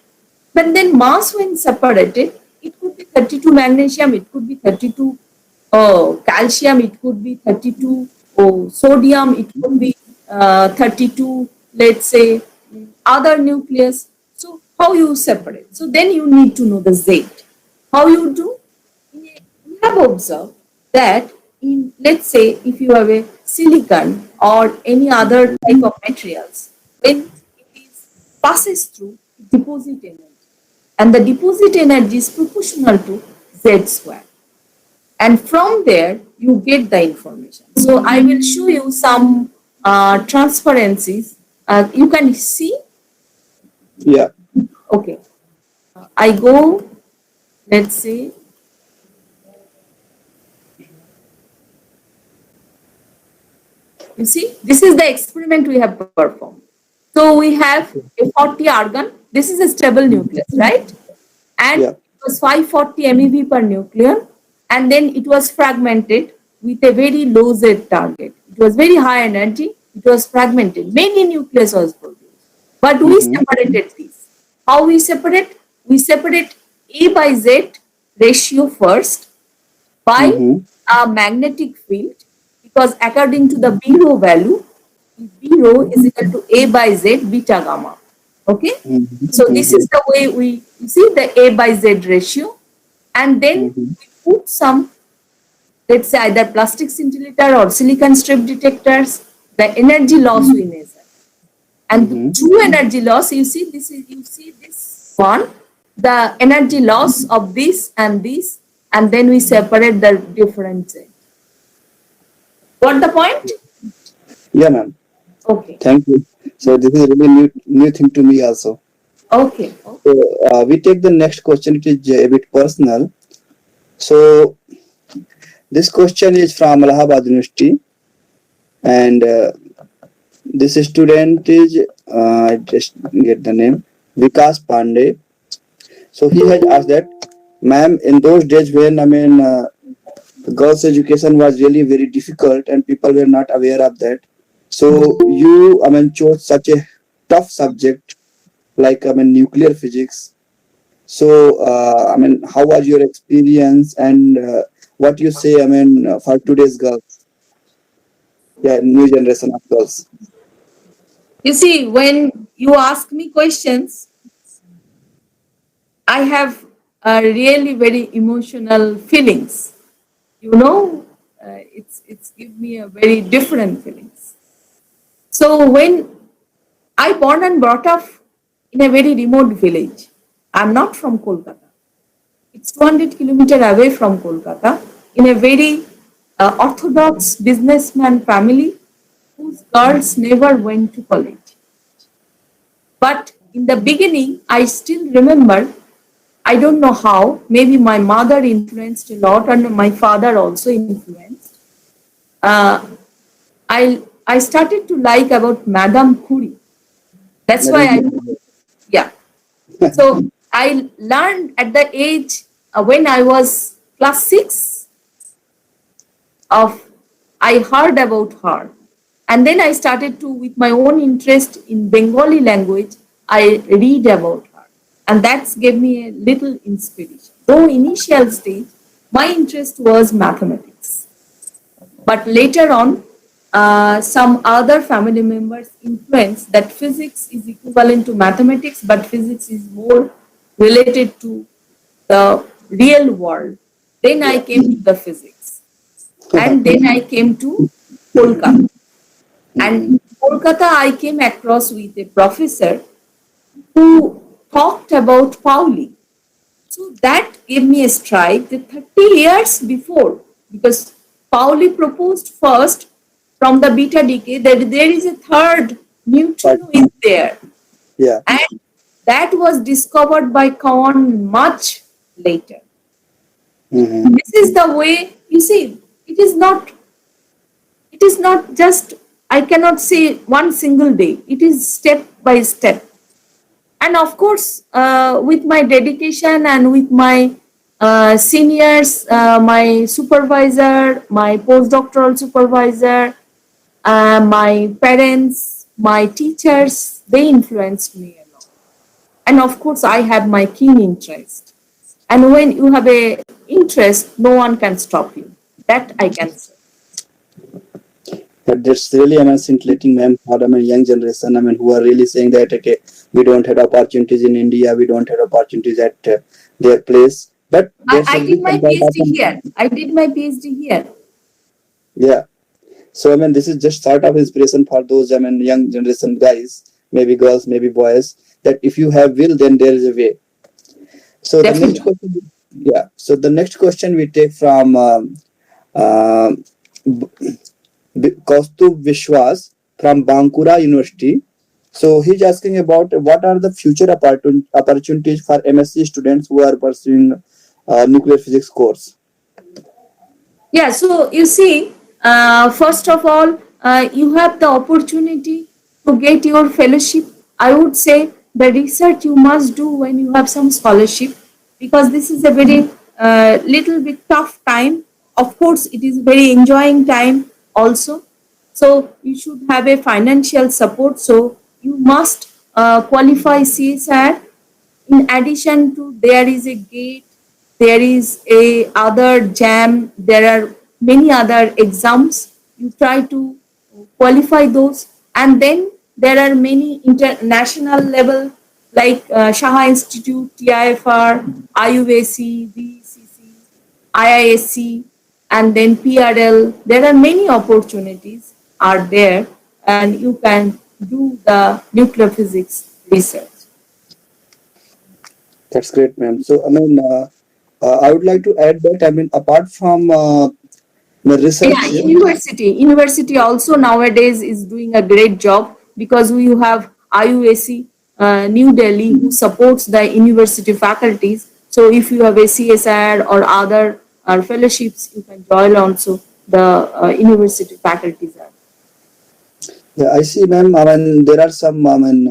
But then mass when separated, it could be 32 magnesium, it could be 32 calcium, it could be 32 sodium, it could be 32, let's say, other nucleus. So how you separate? So then you need to know the Z. How you do? We have observed that in, let's say, if you have a silicon or any other type of materials, when it passes through, deposit energy. And the deposit energy is proportional to Z square. And from there, you get the information. So I will show you some transparencies. You can see? Yeah. Okay. I go, let's say, you see, this is the experiment we have performed. So we have a 40 argon. This is a stable nucleus, right? And it was 540 MeV per nucleon. And then it was fragmented with a very low Z target. It was very high energy. It was fragmented. Many nucleus was produced. But we separated these. How we separate? We separate A by Z ratio first by a magnetic field, because according to the B rho value, B rho is equal to A by Z beta gamma. Okay? So this is the way we see the A by Z ratio. And then we put some, let's say, either plastic scintillator or silicon strip detectors, the energy loss we measure. And the true energy loss, you see this one, the energy loss of this, and then we separate the different Z. Got the point? Yeah, ma'am. Okay. Thank you. So this is really new thing to me also. Okay. So we take the next question. It is a bit personal. So this question is from Allahabad University, and this student is I just get the name, Vikas Pandey. So he has asked that, ma'am, in those days when girls' education was really very difficult and people were not aware of that. So you chose such a tough subject like nuclear physics. So how was your experience, and what you say for today's girls? Yeah, new generation of girls. You see, when you ask me questions, I have really very emotional feelings. You know, it's give me a very different feelings. So when I born and brought up in a very remote village, I'm not from Kolkata. It's 200 kilometers away from Kolkata, in a very orthodox businessman family whose girls never went to college. But in the beginning, I still remember, I don't know how, maybe my mother influenced a lot and my father also influenced. Uh, I started to like about Madame Curie. That's why I, yeah. So I learned at the age when I was class 6 of, I heard about her. And then I started to, with my own interest in Bengali language, I read about her. And that gave me a little inspiration. Though initial stage, my interest was mathematics. But later on, some other family members influenced that physics is equivalent to mathematics, but physics is more related to the real world. Then I came to the physics. And then I came to Kolkata. And in Kolkata, I came across with a professor who talked about Pauli. So that gave me a strike that 30 years before, because Pauli proposed first from the beta decay that there is a third neutrino is there. Yeah. And that was discovered by Kawan much later. Mm-hmm. This is the way, you see, it is not just, I cannot say one single day, it is step by step. And of course, with my dedication and with my seniors, my supervisor, my postdoctoral supervisor, my parents, my teachers, they influenced me a lot. And of course, I have my keen interest. And when you have a interest, no one can stop you. That I can say. But that's really scintillating, ma'am, for young generation. Who are really saying that okay, we don't have opportunities in India, we don't have opportunities at their place. But I did my PhD here. I did my PhD here. Yeah. So this is just sort of inspiration for those young generation guys, maybe girls, maybe boys. That if you have will, then there is a way. So Definitely. the next question, yeah. So the next question we take from Kaustubh Vishwas from Bankura University. So he's asking about what are the future opportunities for MSc students who are pursuing nuclear physics course. Yeah, so you see, first of all, you have the opportunity to get your fellowship. I would say the research you must do when you have some scholarship, because this is a very little bit tough time. Of course, it is very enjoying time also. So you should have a financial support. So you must qualify CSR. In addition to, there is a gate, there is a other jam, there are many other exams. You try to qualify those, and then there are many international level like Shaha Institute, TIFR, IUAC, VCC, IISc, and then PRL. There are many opportunities are there, and you can do the nuclear physics research. That's great, ma'am. So I would like to add that apart from the research. Yeah, university also nowadays is doing a great job, because we have IUAC New Delhi who supports the university faculties. So if you have a CSR or other fellowships you can join also the university faculties are. Yeah, I see, ma'am. I mean, there are some, I mean,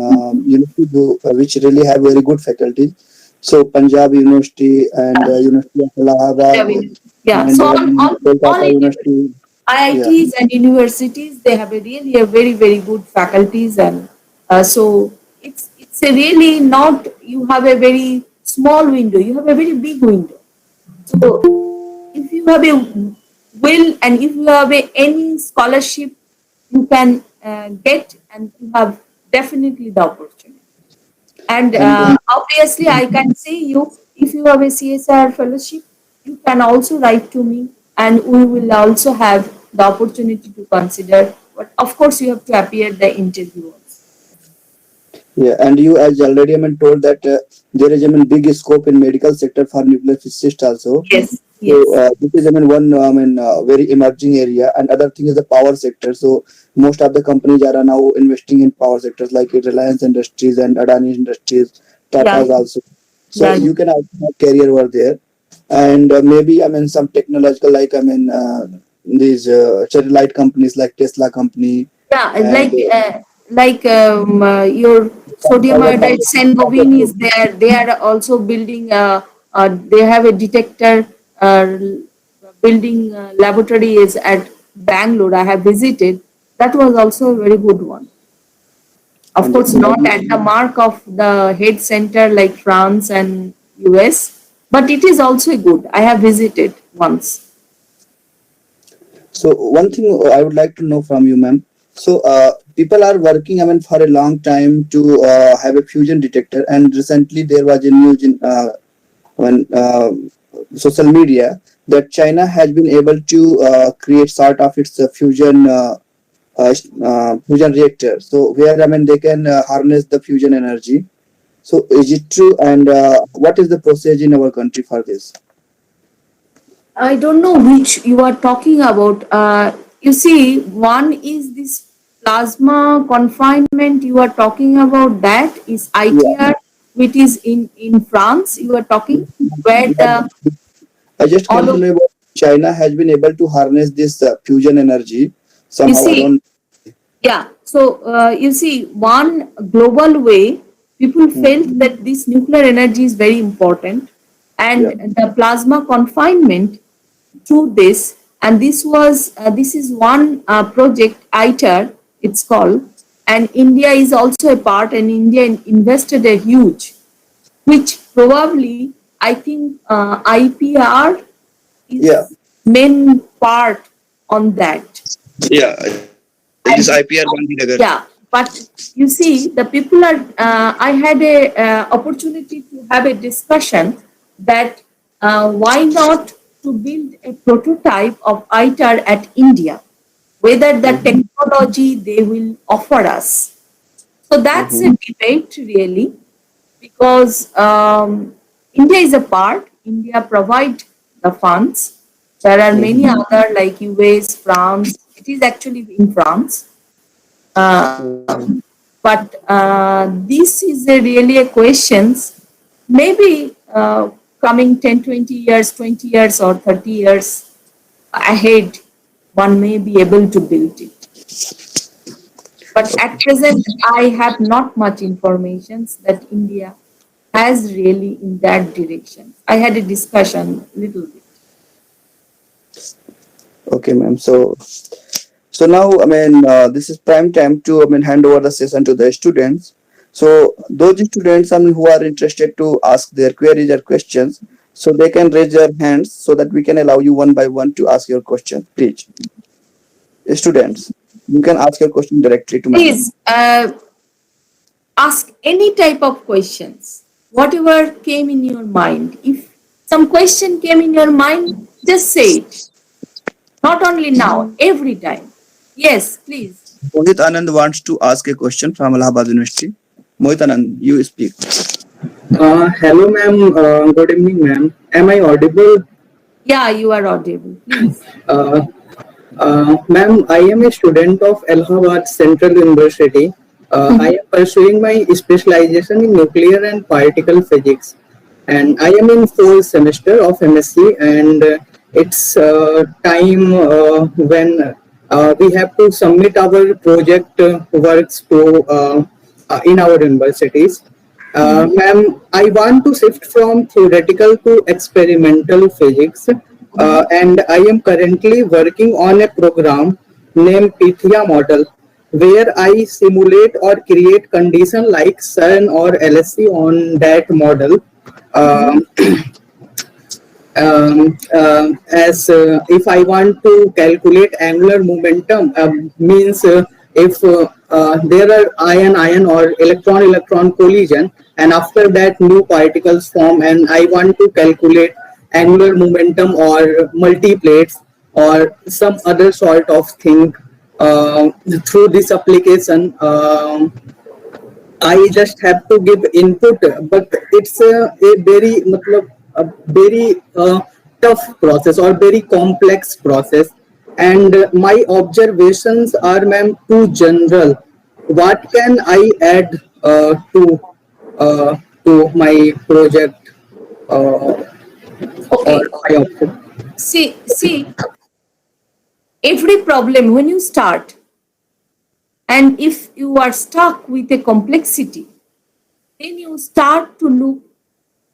universities which really have very good faculty. So Punjab University and University of Allahabad Yeah, and so all Kolkata University. Yeah, IITs and universities, they have a really a very very good faculties, and so it's a really not you have a very small window, you have a very big window. So if you have a will and if you have any scholarship, you can get, and you have definitely the opportunity. And and obviously, I can say you, if you have a CSR fellowship, you can also write to me, and we will also have the opportunity to consider. But of course, you have to appear the interview also. yeah, and you as already, I mean, told that there is, I mean, big scope in medical sector for nuclear physicists also. Yes, So yes, this is, I mean, one, I mean, very emerging area. And other thing is the power sector. So most of the companies are now investing in power sectors like Reliance Industries and Adani Industries, yeah, Tata's also. So yeah, you can also have career over there. And maybe, I mean, some technological, like, I mean, these satellite companies like Tesla company yeah. and Your sodium power iodide Sengovin is there. They are also building. They have a detector uh, building laboratory is at Bangalore. I have visited. That was also a very good one. Of and course, not at the mark of the head center like France and US, but it is also good. I have visited once. so one thing I would like to know from you, ma'am. So people are working, I mean, for a long time to have a fusion detector, and recently there was a news in when social media that China has been able to create sort of its fusion reactor. So where, I mean, they can harness the fusion energy. So is it true? And what is the process in our country for this? I don't know which you are talking about. You see, one is this plasma confinement you are talking about. That is Yeah. ITR, which is in France. You are talking where Yeah. the I just all came to of know about China has been able to harness this fusion energy you somehow. I see. don't. Yeah. So you see, one global way people Hmm. felt that this nuclear energy is very important, and Yeah. the plasma confinement through this, and this is one project ITER it's called, and India is also a part, and India invested a huge, which probably I think IPR Yeah. is main part on that. Yeah, it is And IPR Gandhinagar. yeah, but you see, the people are. I had a opportunity to have a discussion that why not to build a prototype of ITER at India, whether the Mm-hmm. technology they will offer us. So that's a Mm-hmm. debate really, because India is a part. India provide the funds. There are many Mm-hmm. other like US, France. It is actually in France. But this is a really a questions. Maybe coming 10, 20 years, 20 years or 30 years ahead, one may be able to build it. But at present, I have not much information that India has really in that direction. I had a discussion little bit. Okay, ma'am. So now, I mean, this is prime time to, I mean, hand over the session to the students. So those students, I mean, who are interested to ask their queries or questions, so they can raise their hands so that we can allow you one by one to ask your question. Please, students, you can ask your question directly to ma'am. Please ask any type of questions, whatever came in your mind. If some question came in your mind, just say it. Not only now, every time. Yes, please. Mohit Anand wants to ask a question from Allahabad University. Mohit Anand, you speak. Hello, ma'am. Good evening, ma'am. Am I audible? Yeah, you are audible. Please. Uh, Ma'am, I am a student of Allahabad Central University. I am pursuing my specialization in nuclear and particle physics, and I am in fourth semester of MSc. And it's time when we have to submit our project works to in our universities. Ma'am, I want to shift from theoretical to experimental physics, and I am currently working on a program named Pythia model, where I simulate or create condition like CERN or LSC on that model. Um, as if I want to calculate angular momentum, means if there are ion-ion or electron-electron collision, and after that new particles form, and I want to calculate angular momentum or multiplates or some other sort of thing through this application. I just have to give input, but it's a very a very tough process or very complex process. And my observations are, ma'am, too general. What can I add to my project or Okay. my output? See, every problem when you start, and if you are stuck with a complexity, then you start to look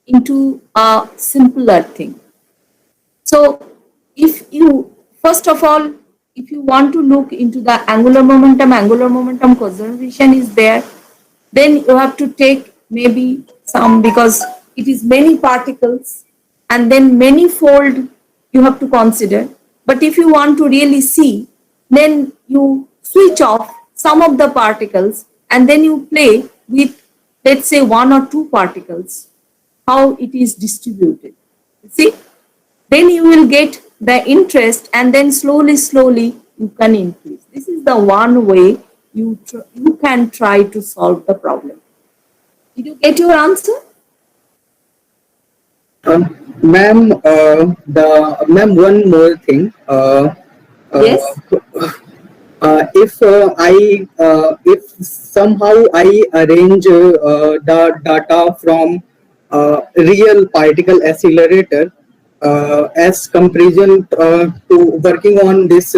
into a simpler thing. So, if you, first of all, if you want to look into the angular momentum conservation is there, then you have to take maybe some, because it is many particles and then many fold you have to consider. But if you want to really see, then you switch off some of the particles and then you play with, let's say, one or two particles, how it is distributed. See, then you will get the interest, and then slowly you can increase. This is the one way you can try to solve the problem. Did you get your answer? Ma'am, one more thing. Uh, Yes. if somehow I arrange the data from real particle accelerator as comparison to working on this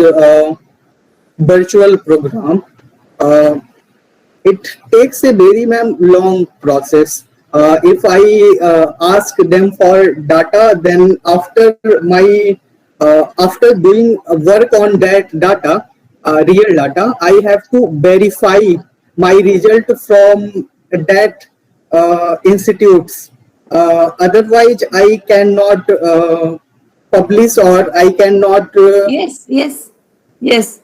virtual program, uh, it takes a very, ma'am, long process. If I ask them for data, then after doing work on that data, real data, I have to verify my result from that institutes. Otherwise, I cannot publish or I cannot Yes.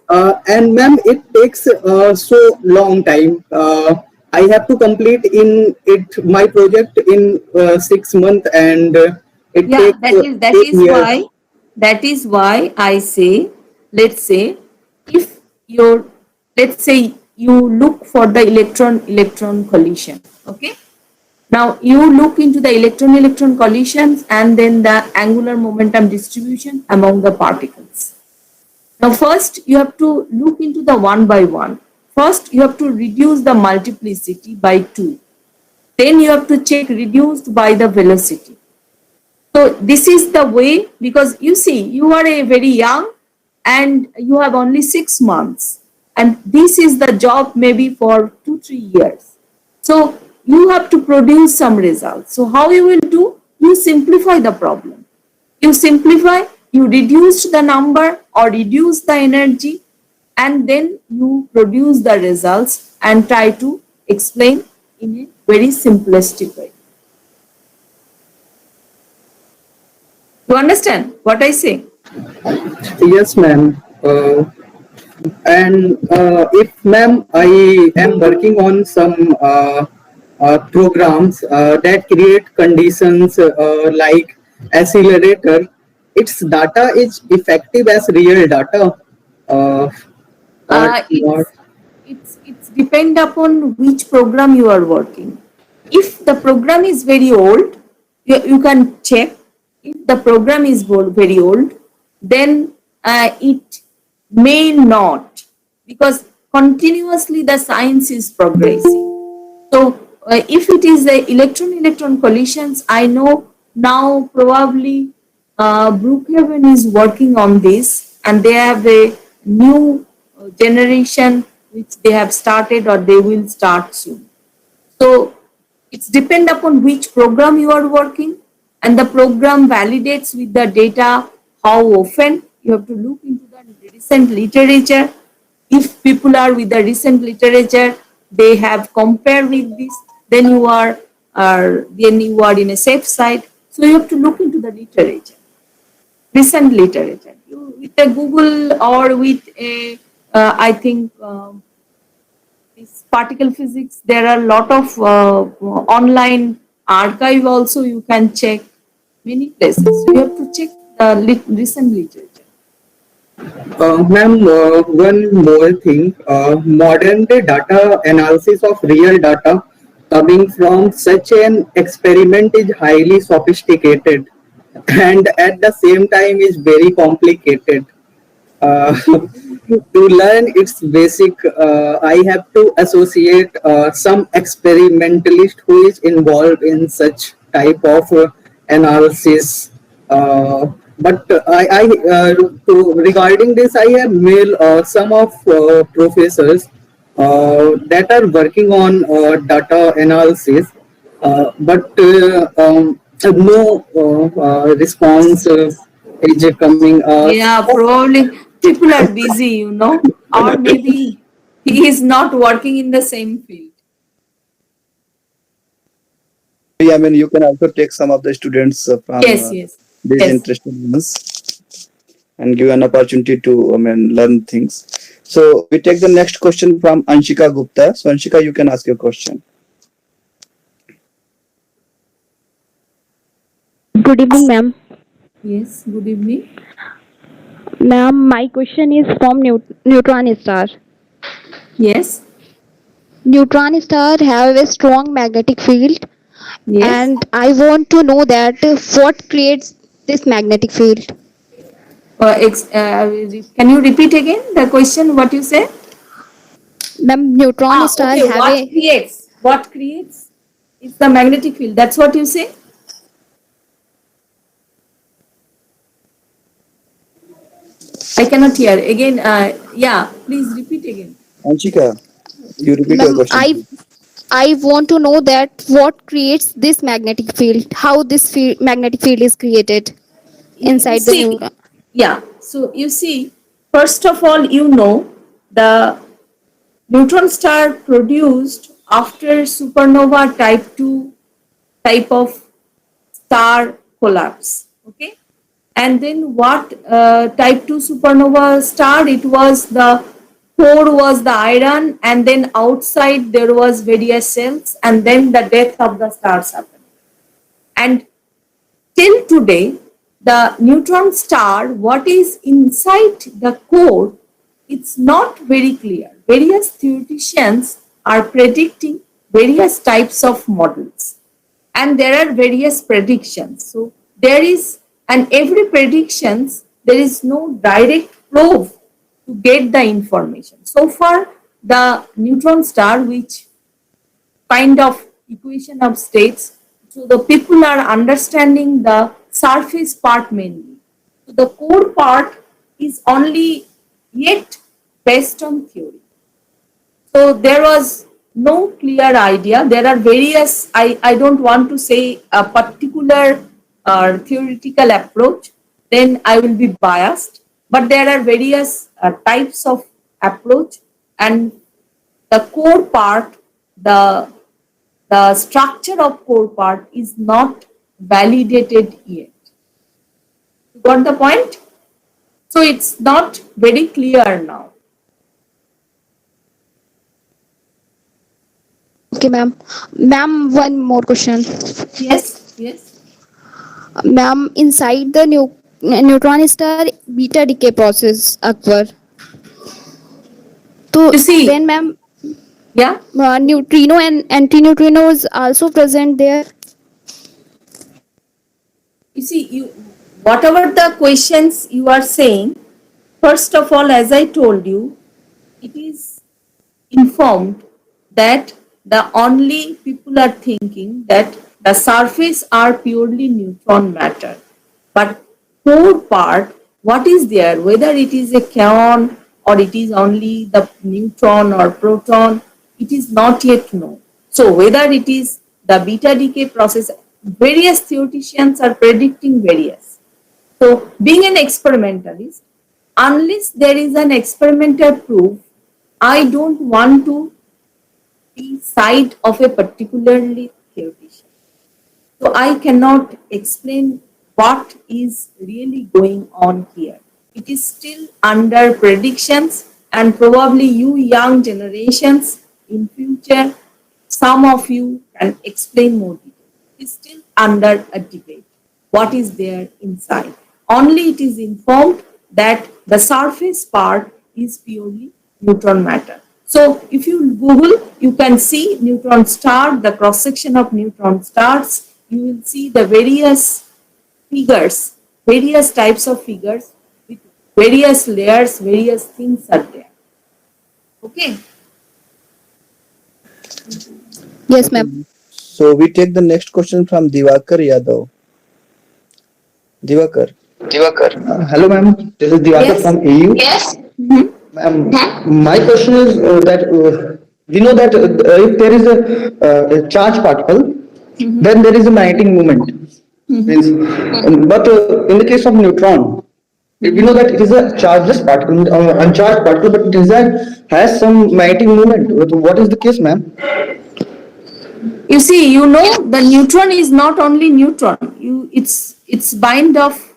and ma'am, it takes so long time. I have to complete in it my project in 6 months, and it Yeah, takes that 8 years. is why I say, let's say, if you're, let's say you look for the electron collision, okay? Now you look into the electron collisions and then the angular momentum distribution among the particles. Now first you have to look into the one by one. First you have to reduce the multiplicity by 2. Then you have to check reduced by the velocity. So this is the way, because you see, you are a very young and you have only 6 months, and this is the job maybe for 2-3 years. So you have to produce some results. So how you will do? You simplify the problem. You simplify, you reduce the number or reduce the energy, and then you produce the results and try to explain in a very simplistic way. You understand what I say? Yes, ma'am. And if, ma'am, I am working on some programs that create conditions like accelerator, its data is effective as real data or Uh, not. it's it's depend upon which program you are working. If the program is very old, you can check. If the program is very old, then it may not, because continuously the science is progressing. So if it is the electron collisions, I know now probably Brookhaven is working on this, and they have a new generation which they have started or they will start soon. So it's depend upon which program you are working, and the program validates with the data how often. You have to look into the recent literature. If people are with the recent literature, they have compared with this, then you are in a safe side. So you have to look into the literature, recent literature. With a Google or with a, I think this particle physics, there are a lot of online archive also you can check many places. So you have to check the recent literature. Ma'am, one more thing. Modern day data analysis of real data coming from such an experiment is highly sophisticated and at the same time is very complicated. To learn its basic, I have to associate some experimentalist who is involved in such type of analysis. But regarding this, I have mailed some of professors that are working on data analysis, but no response is coming. Yeah, probably people are busy, or maybe he is not working in the same field. Yeah, I mean, you can also take some of the students from Yes, yes, these yes. interesting ones and give an opportunity to, I mean, learn things. So we take the next question from Anshika Gupta. So Anshika, you can ask your question. Good evening, ma'am. Yes, good evening. Ma'am, my question is from neutron star. Yes, Neutron star have a strong magnetic field, yes. and I want to know that what creates this magnetic field. Can you repeat again the question? What you say? Ma'am, neutron star Okay. have What a creates? What creates? It's the magnetic field. That's what you say? I cannot hear. Again, yeah, please repeat again. Anshika, you repeat your ma'am. question, please. I want to know that what creates this magnetic field. How this magnetic field is created You inside the see, neuron. yeah. So you see, first of all, the neutron star produced after supernova type 2 type of star collapse. Okay. And then what type 2 supernova star? It was the core was the iron, and then outside there was various cells, and then the death of the stars happened. And till today, the neutron star, what is inside the core, it's not very clear. Various theoreticians are predicting various types of models, and there are various predictions. So there is, and every predictions, there is no direct proof to get the information. So far, the neutron star, which kind of equation of states. So the people are understanding the surface part mainly. So the core part is only yet based on theory. So there was no clear idea. There are various, I don't want to say a particular theoretical approach, then I will be biased. But there are various types of approach, and the core part, the the structure of core part is not validated yet. You got the point? So it's not very clear now. Okay, ma'am. Ma'am, one more question. Yes, yes. Ma'am, inside the neutron star beta decay process occur. So You see, then, ma'am, yeah, neutrino and antineutrino is also present there. you see, whatever the questions you are saying, first of all, as I told you, it is informed that the only people are thinking that the surface are purely neutron matter. But core part, what is there, whether it is a kaon or it is only the neutron or proton, it is not yet known. So whether it is the beta decay process, various theoreticians are predicting various. So being an experimentalist, unless there is an experimental proof, I don't want to be side of a particularly theoretician. So I cannot explain what is really going on here. It is still under predictions, and probably you young generations in future, some of you can explain more detail. It is still under a debate. What is there inside? Only it is informed that the surface part is purely neutron matter. So if you Google, you can see neutron star, the cross section of neutron stars. You will see the various figures, various types of figures with various layers, various things are there. Okay. Yes, ma'am. So we take the next question from Divakar Yadav. Divakar. Hello, ma'am. This is Diwakar Yes. from AU. Yes. Ma'am, my question is that we know that if there is a charge particle, then there is a magnetic moment. Means, but in the case of neutron, we know that it is a chargeless particle, uncharged particle, but it is has some magnetic moment. What is the case, ma'am? You see, the neutron is not only neutron. It's bind of.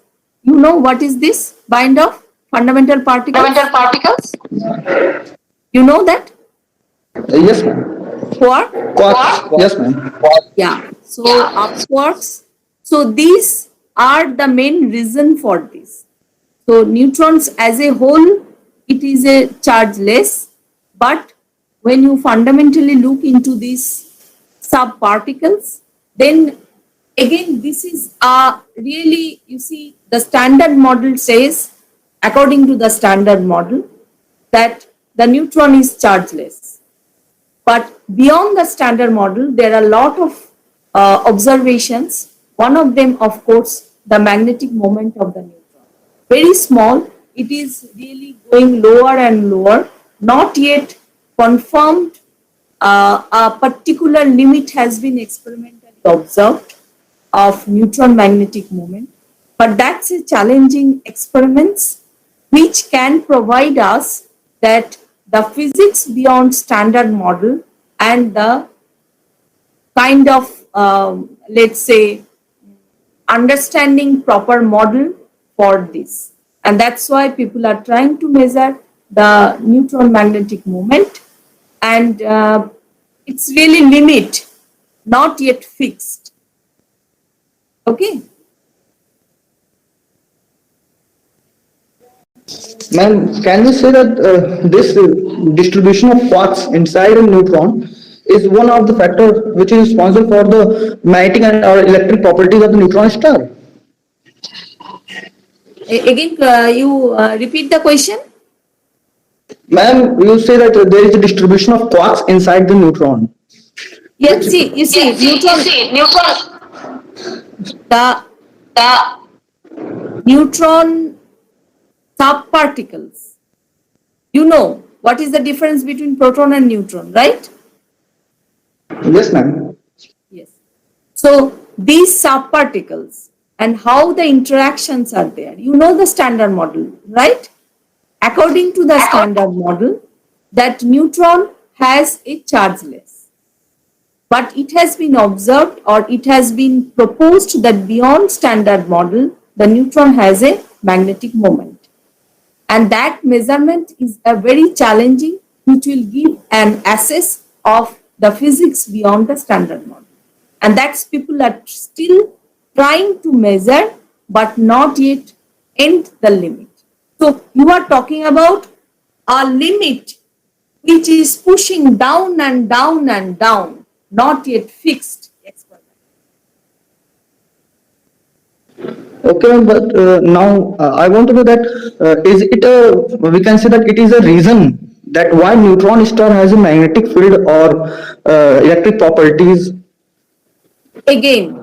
What is this? Bind of fundamental particles. You know that? Yes, ma'am. Quark. Quarks. Yes, ma'am. Yeah. So quarks. So these are the main reason for this. So neutrons as a whole, it is a chargeless, but when you fundamentally look into these subparticles, then again this is really, you see, the standard model says, according to the standard model, that the neutron is chargeless. But beyond the standard model, there are a lot of observations. One of them, of course, the magnetic moment of the neutron. Very small, it is really going lower and lower, not yet confirmed. A particular limit has been experimentally observed of neutron magnetic moment, but that's a challenging experiments which can provide us that the physics beyond standard model and the kind of, let's say, understanding proper model for this. And that's why people are trying to measure the neutron magnetic moment, and it's really limit, not yet fixed. Okay. Ma'am, can we say that this distribution of quarks inside a neutron is one of the factors which is responsible for the magnetic and or electric properties of the neutron star? Again, you repeat the question. Ma'am, you say that there is a distribution of quarks inside the neutron. Yes, you see, the neutron subparticles. You know what is the difference between proton and neutron, right? Yes, ma'am. Yes. So these subparticles and how the interactions are there. You know the standard model, right? According to the standard model, that neutron has a chargeless. But it has been observed, or it has been proposed, that beyond standard model, the neutron has a magnetic moment. And that measurement is a very challenging, which will give an access of the physics beyond the standard model. And that's people are still trying to measure, but not yet end the limit. So you are talking about a limit which is pushing down and down and down, not yet fixed experiment. Okay, ma'am, but now I want to know that is it a, we can say that it is a reason that why neutron star has a magnetic field or electric properties? Again,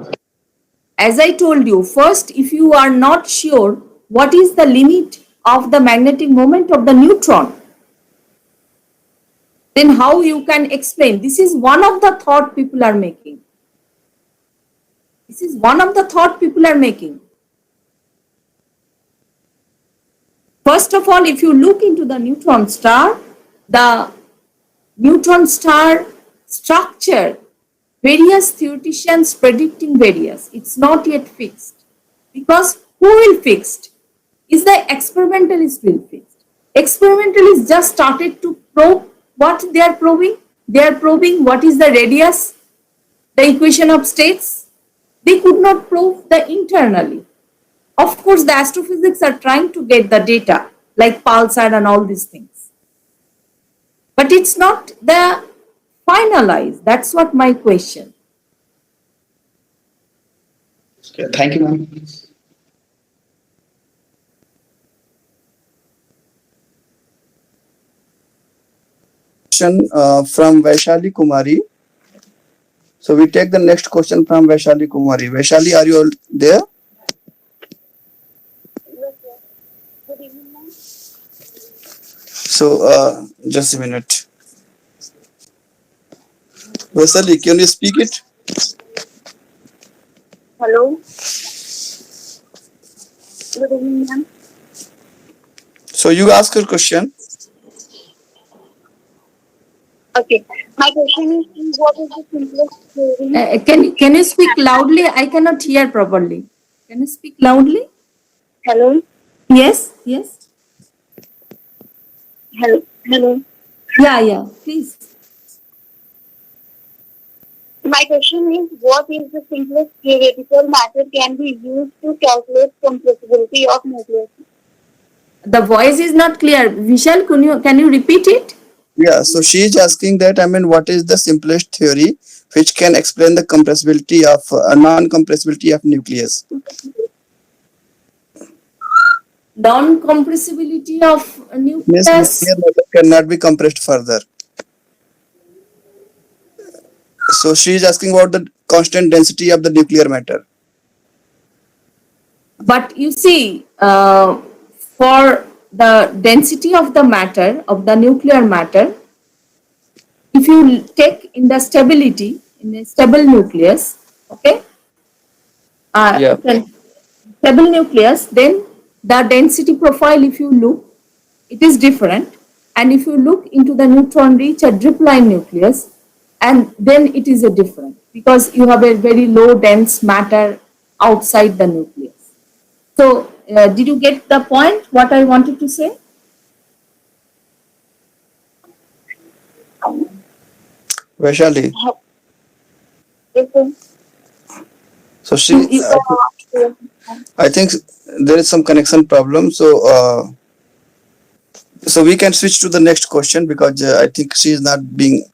as I told you, first, if you are not sure what is the limit of the magnetic moment of the neutron, then how you can explain? This is one of the thought people are making. This is one of the thought people are making. First of all, if you look into the neutron star structure, various theoreticians predicting various. It's not yet fixed. Because who will fix? Is the experimentalist will fix. Experimentalists just started to probe what they are probing. They are probing what is the radius, the equation of states. They could not probe the internally. Of course, the astrophysics are trying to get the data like pulsar and all these things. But it's not the finalized. That's what my question. Okay, thank you, ma'am. Question from Vaishali Kumari. So we take the next question from Vaishali Kumari. Vaishali, are you all there? So just a minute. Vaishali, can you speak it? Hello. Good evening, ma'am. So you ask your question. Okay. My question is, what is the simplest theory? Can you speak loudly? I cannot hear properly. Can you speak loudly? Hello. Yes, yes. Hello. Yeah. Please. My question is, what is the simplest theoretical method can be used to calculate compressibility of nucleus? The voice is not clear. Vishal, can you repeat it? Yeah, so she is asking that, what is the simplest theory which can explain the compressibility of non-compressibility of nucleus? Non-compressibility of Means nucleus. nuclear matter cannot be compressed further. So she is asking about the constant density of the nuclear matter. But you see, for the density of the matter, of the nuclear matter, if you take in the stability, in a stable nucleus, okay? Yeah. Stable nucleus, then the density profile, if you look, it is different. And if you look into the neutron rich or drip line nucleus, and then it is a different, because you have a very low dense matter outside the nucleus. So, did you get the point, what I wanted to say? Vaishali. Yes, sir. So I think there is some connection problem. So so we can switch to the next question, because I think she is not she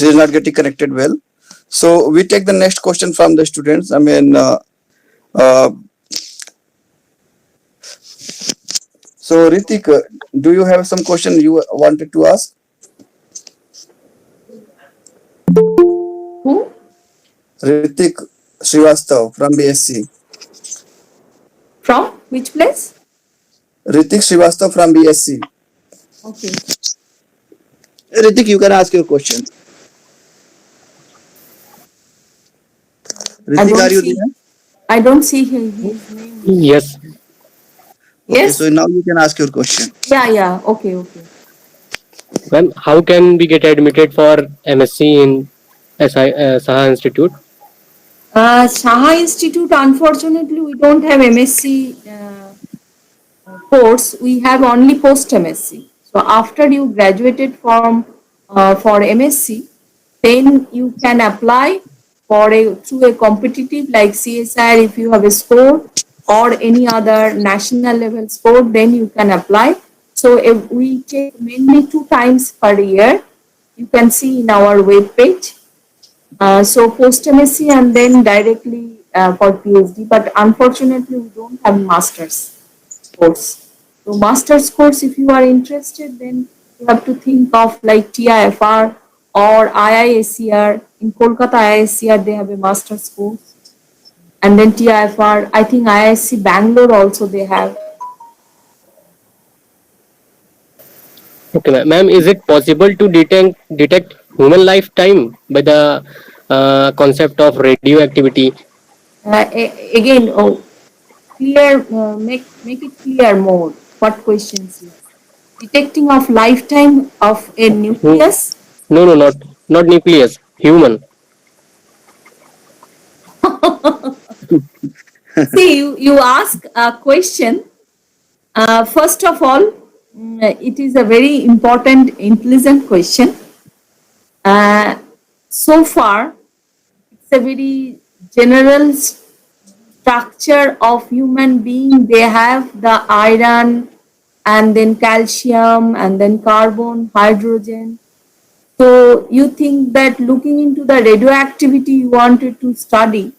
is not getting connected well. So we take the next question from the students. So Ritik, do you have some question you wanted to ask? Who? Ritik Srivastav from BSc. From which place? Ritik Srivastav from BSc. Okay. Ritik, you can ask your question. Ritik, are you there? I don't see his name. Yes. Okay, Yes? so now you can ask your question. Yeah. Okay. Ma'am, how can we get admitted for MSc in Saha Institute? Saha Institute, unfortunately, we don't have MSc course. We have only post MSc. So after you graduated from for MSc, then you can apply for through a competitive like CSIR if you have a score, or any other national level score, then you can apply. So if we take mainly 2 times per year, you can see in our web page. So post MSc and then directly for PhD, but unfortunately we don't have master's course. So master's course, if you are interested, then you have to think of like TIFR or IISER. In Kolkata IISER, they have a master's course. and then TIFR. I think IISc Bangalore also they have. Okay, ma'am, is it possible to detect human lifetime by the concept of radioactivity? Again, oh, clear. Make it clear more. What questions you have? Detecting of lifetime of a Hmm, nucleus. no, no, not nucleus. Human. See, you ask a question. First of all, it is a very important, intelligent question. Uh, so far, it's a very general structure of human being. They have the iron and then calcium and then carbon, hydrogen. So you think that looking into the radioactivity you wanted to study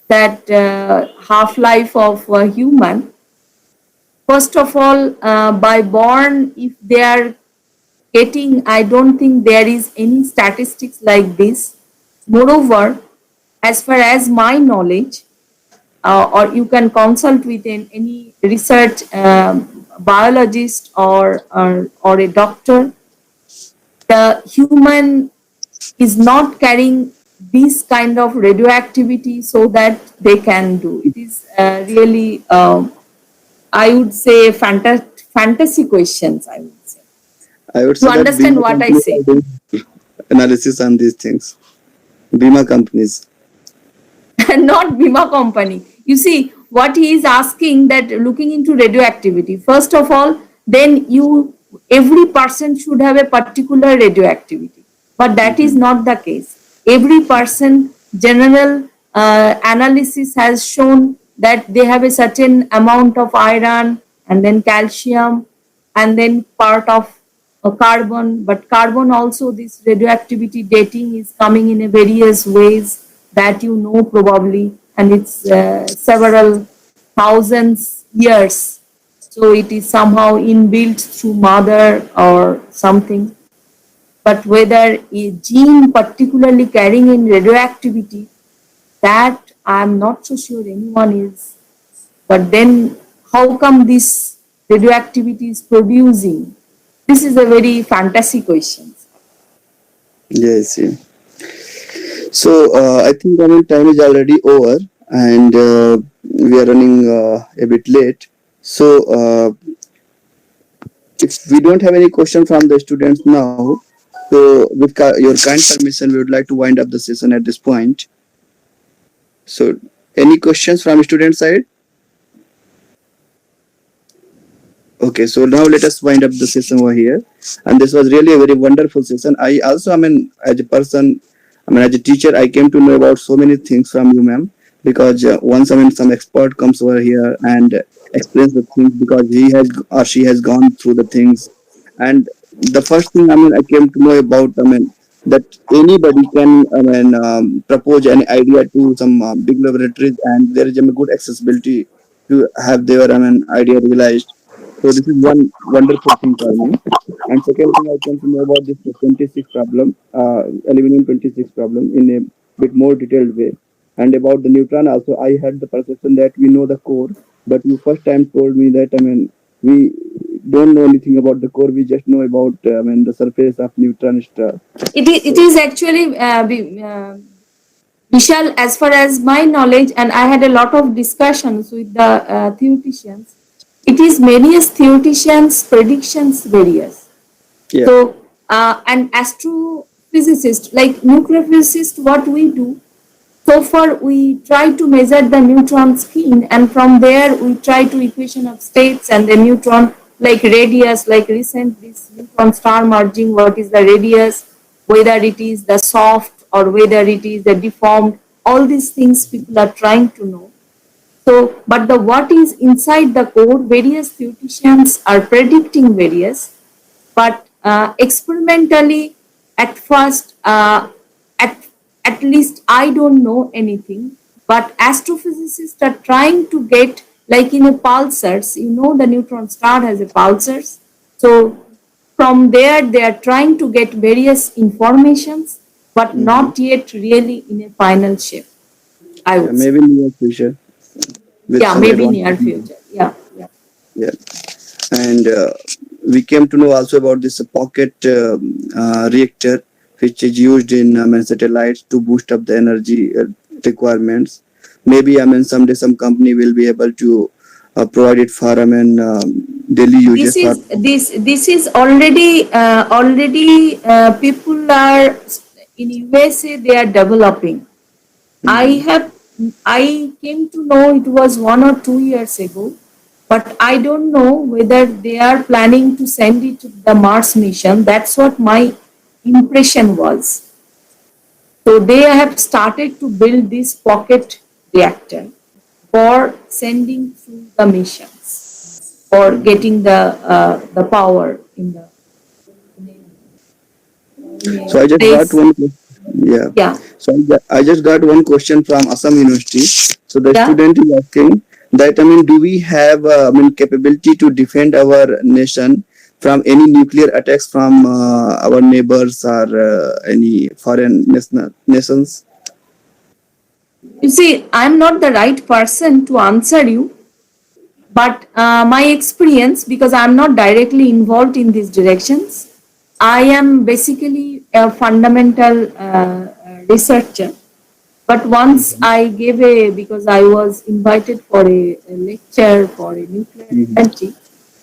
that half-life of a human. First of all, by born, if they are getting, I don't think there is any statistics like this. Moreover, as far as my knowledge, or you can consult with any research biologist or a doctor, the human is not carrying this kind of radioactivity so that they can do. It is really, I would say, fantasy questions, I would say. I would To say that understand Bima what I companies say. are doing analysis on these things. Bima companies. Not Bima company. You see, what he is asking that looking into radioactivity, first of all, then every person should have a particular radioactivity. But that is not the case. Every person, general analysis has shown that they have a certain amount of iron and then calcium and then part of carbon. But carbon also, this radioactivity dating is coming in a various ways that you know probably, and it's several thousands years. So it is somehow inbuilt through mother or something. But whether a gene particularly carrying in radioactivity, that I'm not so sure anyone is. But then how come this radioactivity is producing? This is a very fantasy question. Yes. Yeah. So I think time is already over, and we are running a bit late. So if we don't have any question from the students now, so with your kind permission, we would like to wind up the session at this point. So any questions from student side? Okay, so now let us wind up the session over here. And this was really a very wonderful session. I also, as a person, as a teacher, I came to know about so many things from you, ma'am. Because once, some expert comes over here and explains the things because he has or she has gone through the things. And the first thing, I came to know about, that anybody can, propose an idea to some big laboratories and there is a good accessibility to have their, idea realized. So this is one wonderful thing for me. And second thing, I came to know about this 26 problem, aluminum 26 problem in a bit more detailed way. And about the neutron also, I had the perception that we know the core, but you first time told me that, we don't know anything about the core. We just know about, the surface of neutron star. It is actually, Vishal, as far as my knowledge, and I had a lot of discussions with the theoreticians, it is various theoreticians' predictions various. Yeah. So, and astrophysicist, like nuclear physicist, what we do, so far we try to measure the neutron spin, and from there we try to equation of states and the neutron, like radius, like recent this neutron star merging, what is the radius, whether it is the soft or whether it is the deformed, all these things people are trying to know. So, but the what is inside the core, various theoreticians are predicting various, but experimentally, at first, at least I don't know anything. But astrophysicists are trying to get, like in a pulsars, the neutron star has a pulsars. So from there, they are trying to get various informations, but not yet really in a final shape. I would say. maybe in near future with Yeah, some maybe near advantage. future. Yeah, yeah. Yeah, and we came to know also about this pocket reactor, which is used in satellites to boost up the energy requirements. Maybe someday some company will be able to provide it for daily This uses for. is this is already people are in USA, they are developing. I Mhm. have I came to know it was 1 or 2 years ago, but I don't know whether they are planning to send it to the Mars mission. That's what my impression was. So they have started to build this pocket reactor for sending through the missions, for getting the power in the in So a I just got place. one. Yeah. Yeah, So I just got one question from Assam University. So the yeah. student is asking that do we have capability to defend our nation from any nuclear attacks from our neighbors or any foreign nations? You see, I'm not the right person to answer you, but my experience, because I'm not directly involved in these directions, I am basically a fundamental researcher. But once I gave because I was invited for a lecture for a nuclear Mhm. energy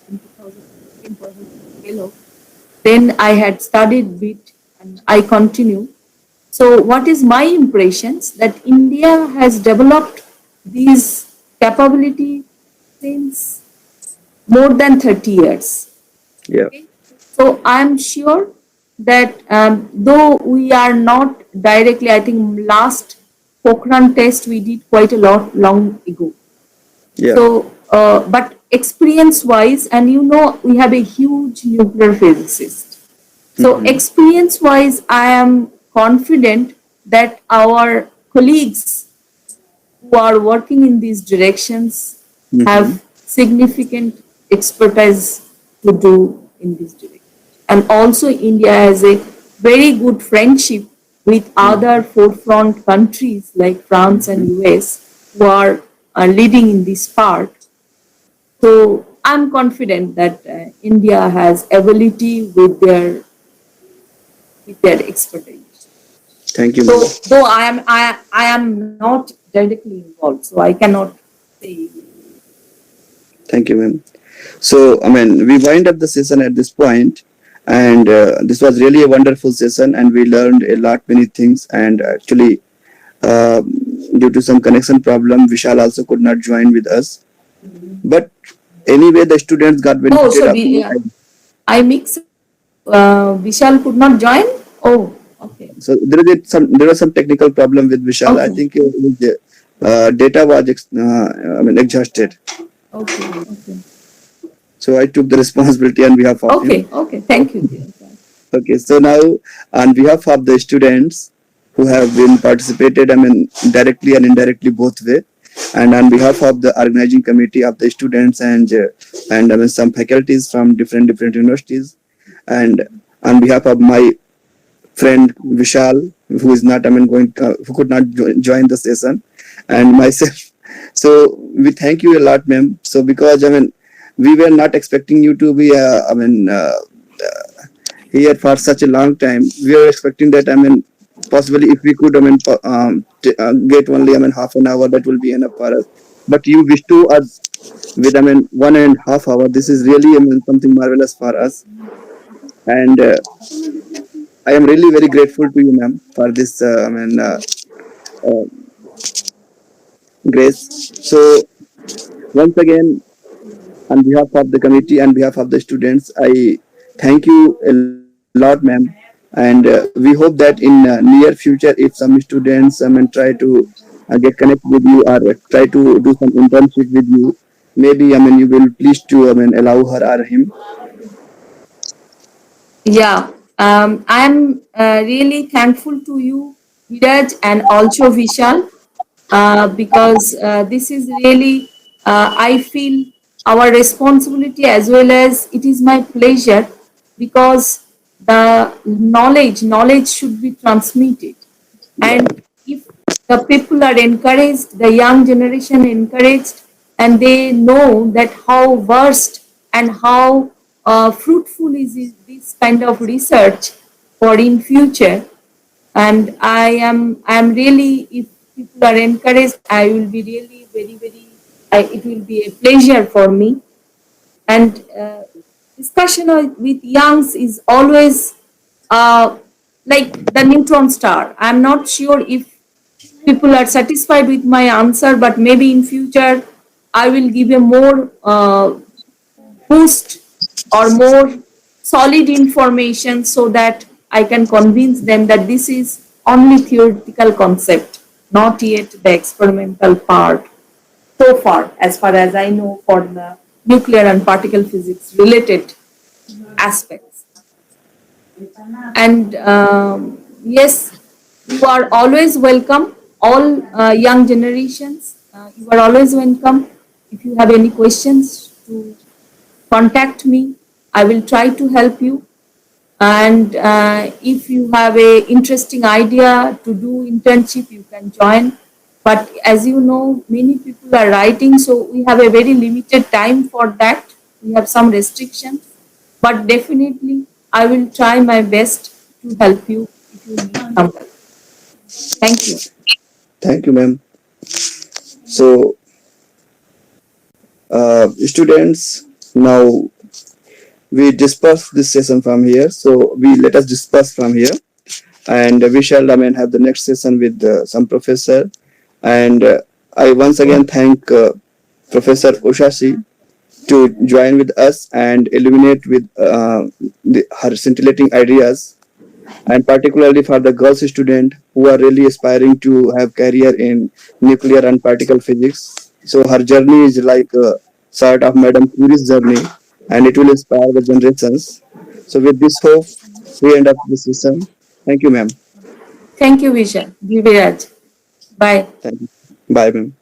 in 2015 for a fellow, then I had studied bit and I continue. So what is my impressions that India has developed these capability since more than 30 years. Yeah. Okay. So I'm sure that though we are not directly, I think last Pokhran test we did quite a lot long ago. Yeah. So, but experience wise, and we have a huge nuclear physicist. So, Mm-hmm. experience wise, I am confident that our colleagues who are working in these directions Mm-hmm. have significant expertise to do in this direction. And also, India has a very good friendship with other forefront countries like France and US who are leading in this part. So I'm confident that India has ability with their expertise. Thank you, ma'am. So though I am not directly involved, so I cannot say. Thank you, ma'am. So, we wind up the session at this point, and this was really a wonderful session, and we learned a lot, many things. And actually, uh, due to some connection problem, Vishal also could not join with us. But anyway, the students got Oh, benefited so of. I mix. Vishal could not join. Oh, okay, So there was some technical problem with Vishal. I okay, think his data was exhausted. okay, okay, So I took the responsibility on behalf of him. okay, okay. Thank you, dear. Okay, so now on behalf of the students who have been participated, directly and indirectly both way, and on behalf of the organizing committee of the students and some faculties from different universities, and on behalf of my friend Vishal, who is not going who could not join the session, and myself. So we thank you a lot, ma'am. So because we were not expecting you to be here for such a long time. We were expecting that possibly if we could get only half an hour, that will be enough for us. But you wish to us with 1.5 hour. This is really something marvelous for us, and I am really very grateful to you, ma'am, for this. Uh, Grace. So once again, on behalf of the committee, on behalf of the students, I thank you a lot, ma'am. And we hope that in near future, if some students try to get connected with you or try to do some internship with you, maybe you will please to allow her or him. Yeah, I'm really thankful to you, Viraj, and also Vishal, because this is really, I feel, our responsibility as well as it is my pleasure because the knowledge should be transmitted. And if the people are encouraged, the young generation encouraged, and they know that how vast and how fruitful is this kind of research for in future. And I am really, if people are encouraged, I will be really very, it will be a pleasure for me. And discussion with youngs is always like the neutron star. I'm not sure if people are satisfied with my answer, but maybe in future I will give a more boost or more solid information so that I can convince them that this is only theoretical concept, not yet the experimental part so far, as I know, for the nuclear and particle physics related aspects. And yes, you are always welcome, all young generations. You are always welcome. If you have any questions, to contact me. I will try to help you. And if you have a interesting idea to do internship, you can join. But as you know, many people are writing, so we have a very limited time for that. We have some restrictions, but definitely I will try my best to help you if you need some help. Thank you. Thank you, ma'am. So, students, now we disperse this session from here. So we let us disperse from here, and we shall, I mean, have the next session with some professor. And I once again thank Professor Ushashi to join with us and illuminate with her scintillating ideas, and particularly for the girls student who are really aspiring to have career in nuclear and particle physics. So her journey is like a sort of Madam Curie's journey, and it will inspire the generations. So with this hope, we end up this session. Thank you, ma'am. Thank you, Vijay. Giviraj. Bye. Thank you. Bye, ma'am.